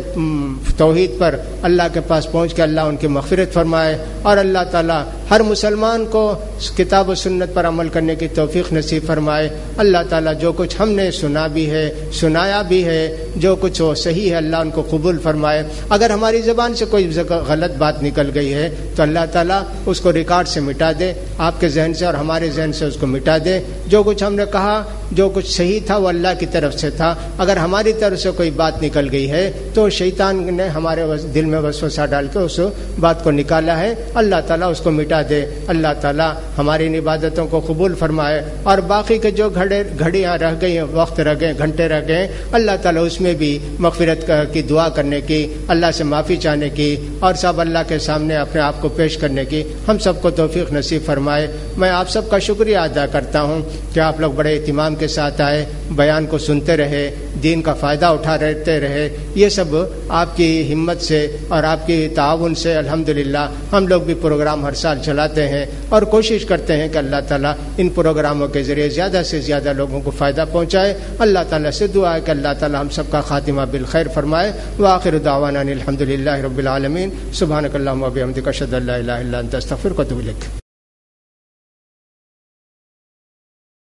توحید پر اللہ کے پاس پہنچ کے اللہ ان کی مغفرت فرمائے. اور اللہ تعالیٰ ہر مسلمان کو کتاب و سنت پر عمل کرنے کی توفیق نصیب فرمائے. اللہ تعالیٰ جو کچھ ہم نے سنا بھی ہے، سنایا بھی ہے، جو کچھ وہ صحیح ہے اللہ ان کو قبول فرمائے. اگر ہماری زبان سے کوئی غلط بات نکل گئی ہے تو اللہ تعالیٰ اس کو ریکارڈ سے مٹا دے، آپ کے ذہن سے اور ہمارے ذہن سے اس کو مٹا دے. جو کچھ ہم نے کہا، جو کچھ صحیح تھا وہ اللہ کی طرف سے تھا. اگر ہماری طرف سے کوئی بات نکل گئی ہے تو شیطان نے ہمارے دل میں وسوسہ ڈال کے اس بات کو نکالا ہے. اللہ تعالیٰ اس کو مٹا دے. اللہ تعالیٰ ہماری ان عبادتوں کو قبول فرمائے، اور باقی کے جو گھڑیاں رہ گئی ہیں، وقت رہ گئے، گھنٹے رہ گئے، اللہ تعالیٰ اس میں بھی مغفرت کی دعا کرنے کی، اللہ سے معافی چاہنے کی، اور سب اللہ کے سامنے اپنے آپ کو پیش کرنے کی ہم سب کو توفیق نصیب فرمائے. میں آپ سب کا شکریہ ادا کرتا ہوں کہ آپ لوگ بڑے اہتمام کے ساتھ آئے، بیان کو سنتے رہے، دین کا فائدہ اٹھاتے رہے. یہ سب آپ کی ہمت سے اور آپ کی تعاون سے الحمدللہ ہم لوگ بھی پروگرام ہر سال چلاتے ہیں اور کوشش کرتے ہیں کہ اللہ تعالیٰ ان پروگراموں کے ذریعے زیادہ سے زیادہ لوگوں کو فائدہ پہنچائے. اللہ تعالیٰ سے دعا ہے کہ اللہ تعالیٰ ہم سب کا خاتمہ بالخیر فرمائے. وآخر دعوانا الحمدللہ رب العالمین. سبحانک اللہم و بحمدک اشہد ان لا الہ الا انت استغفرک و اتوب الیک.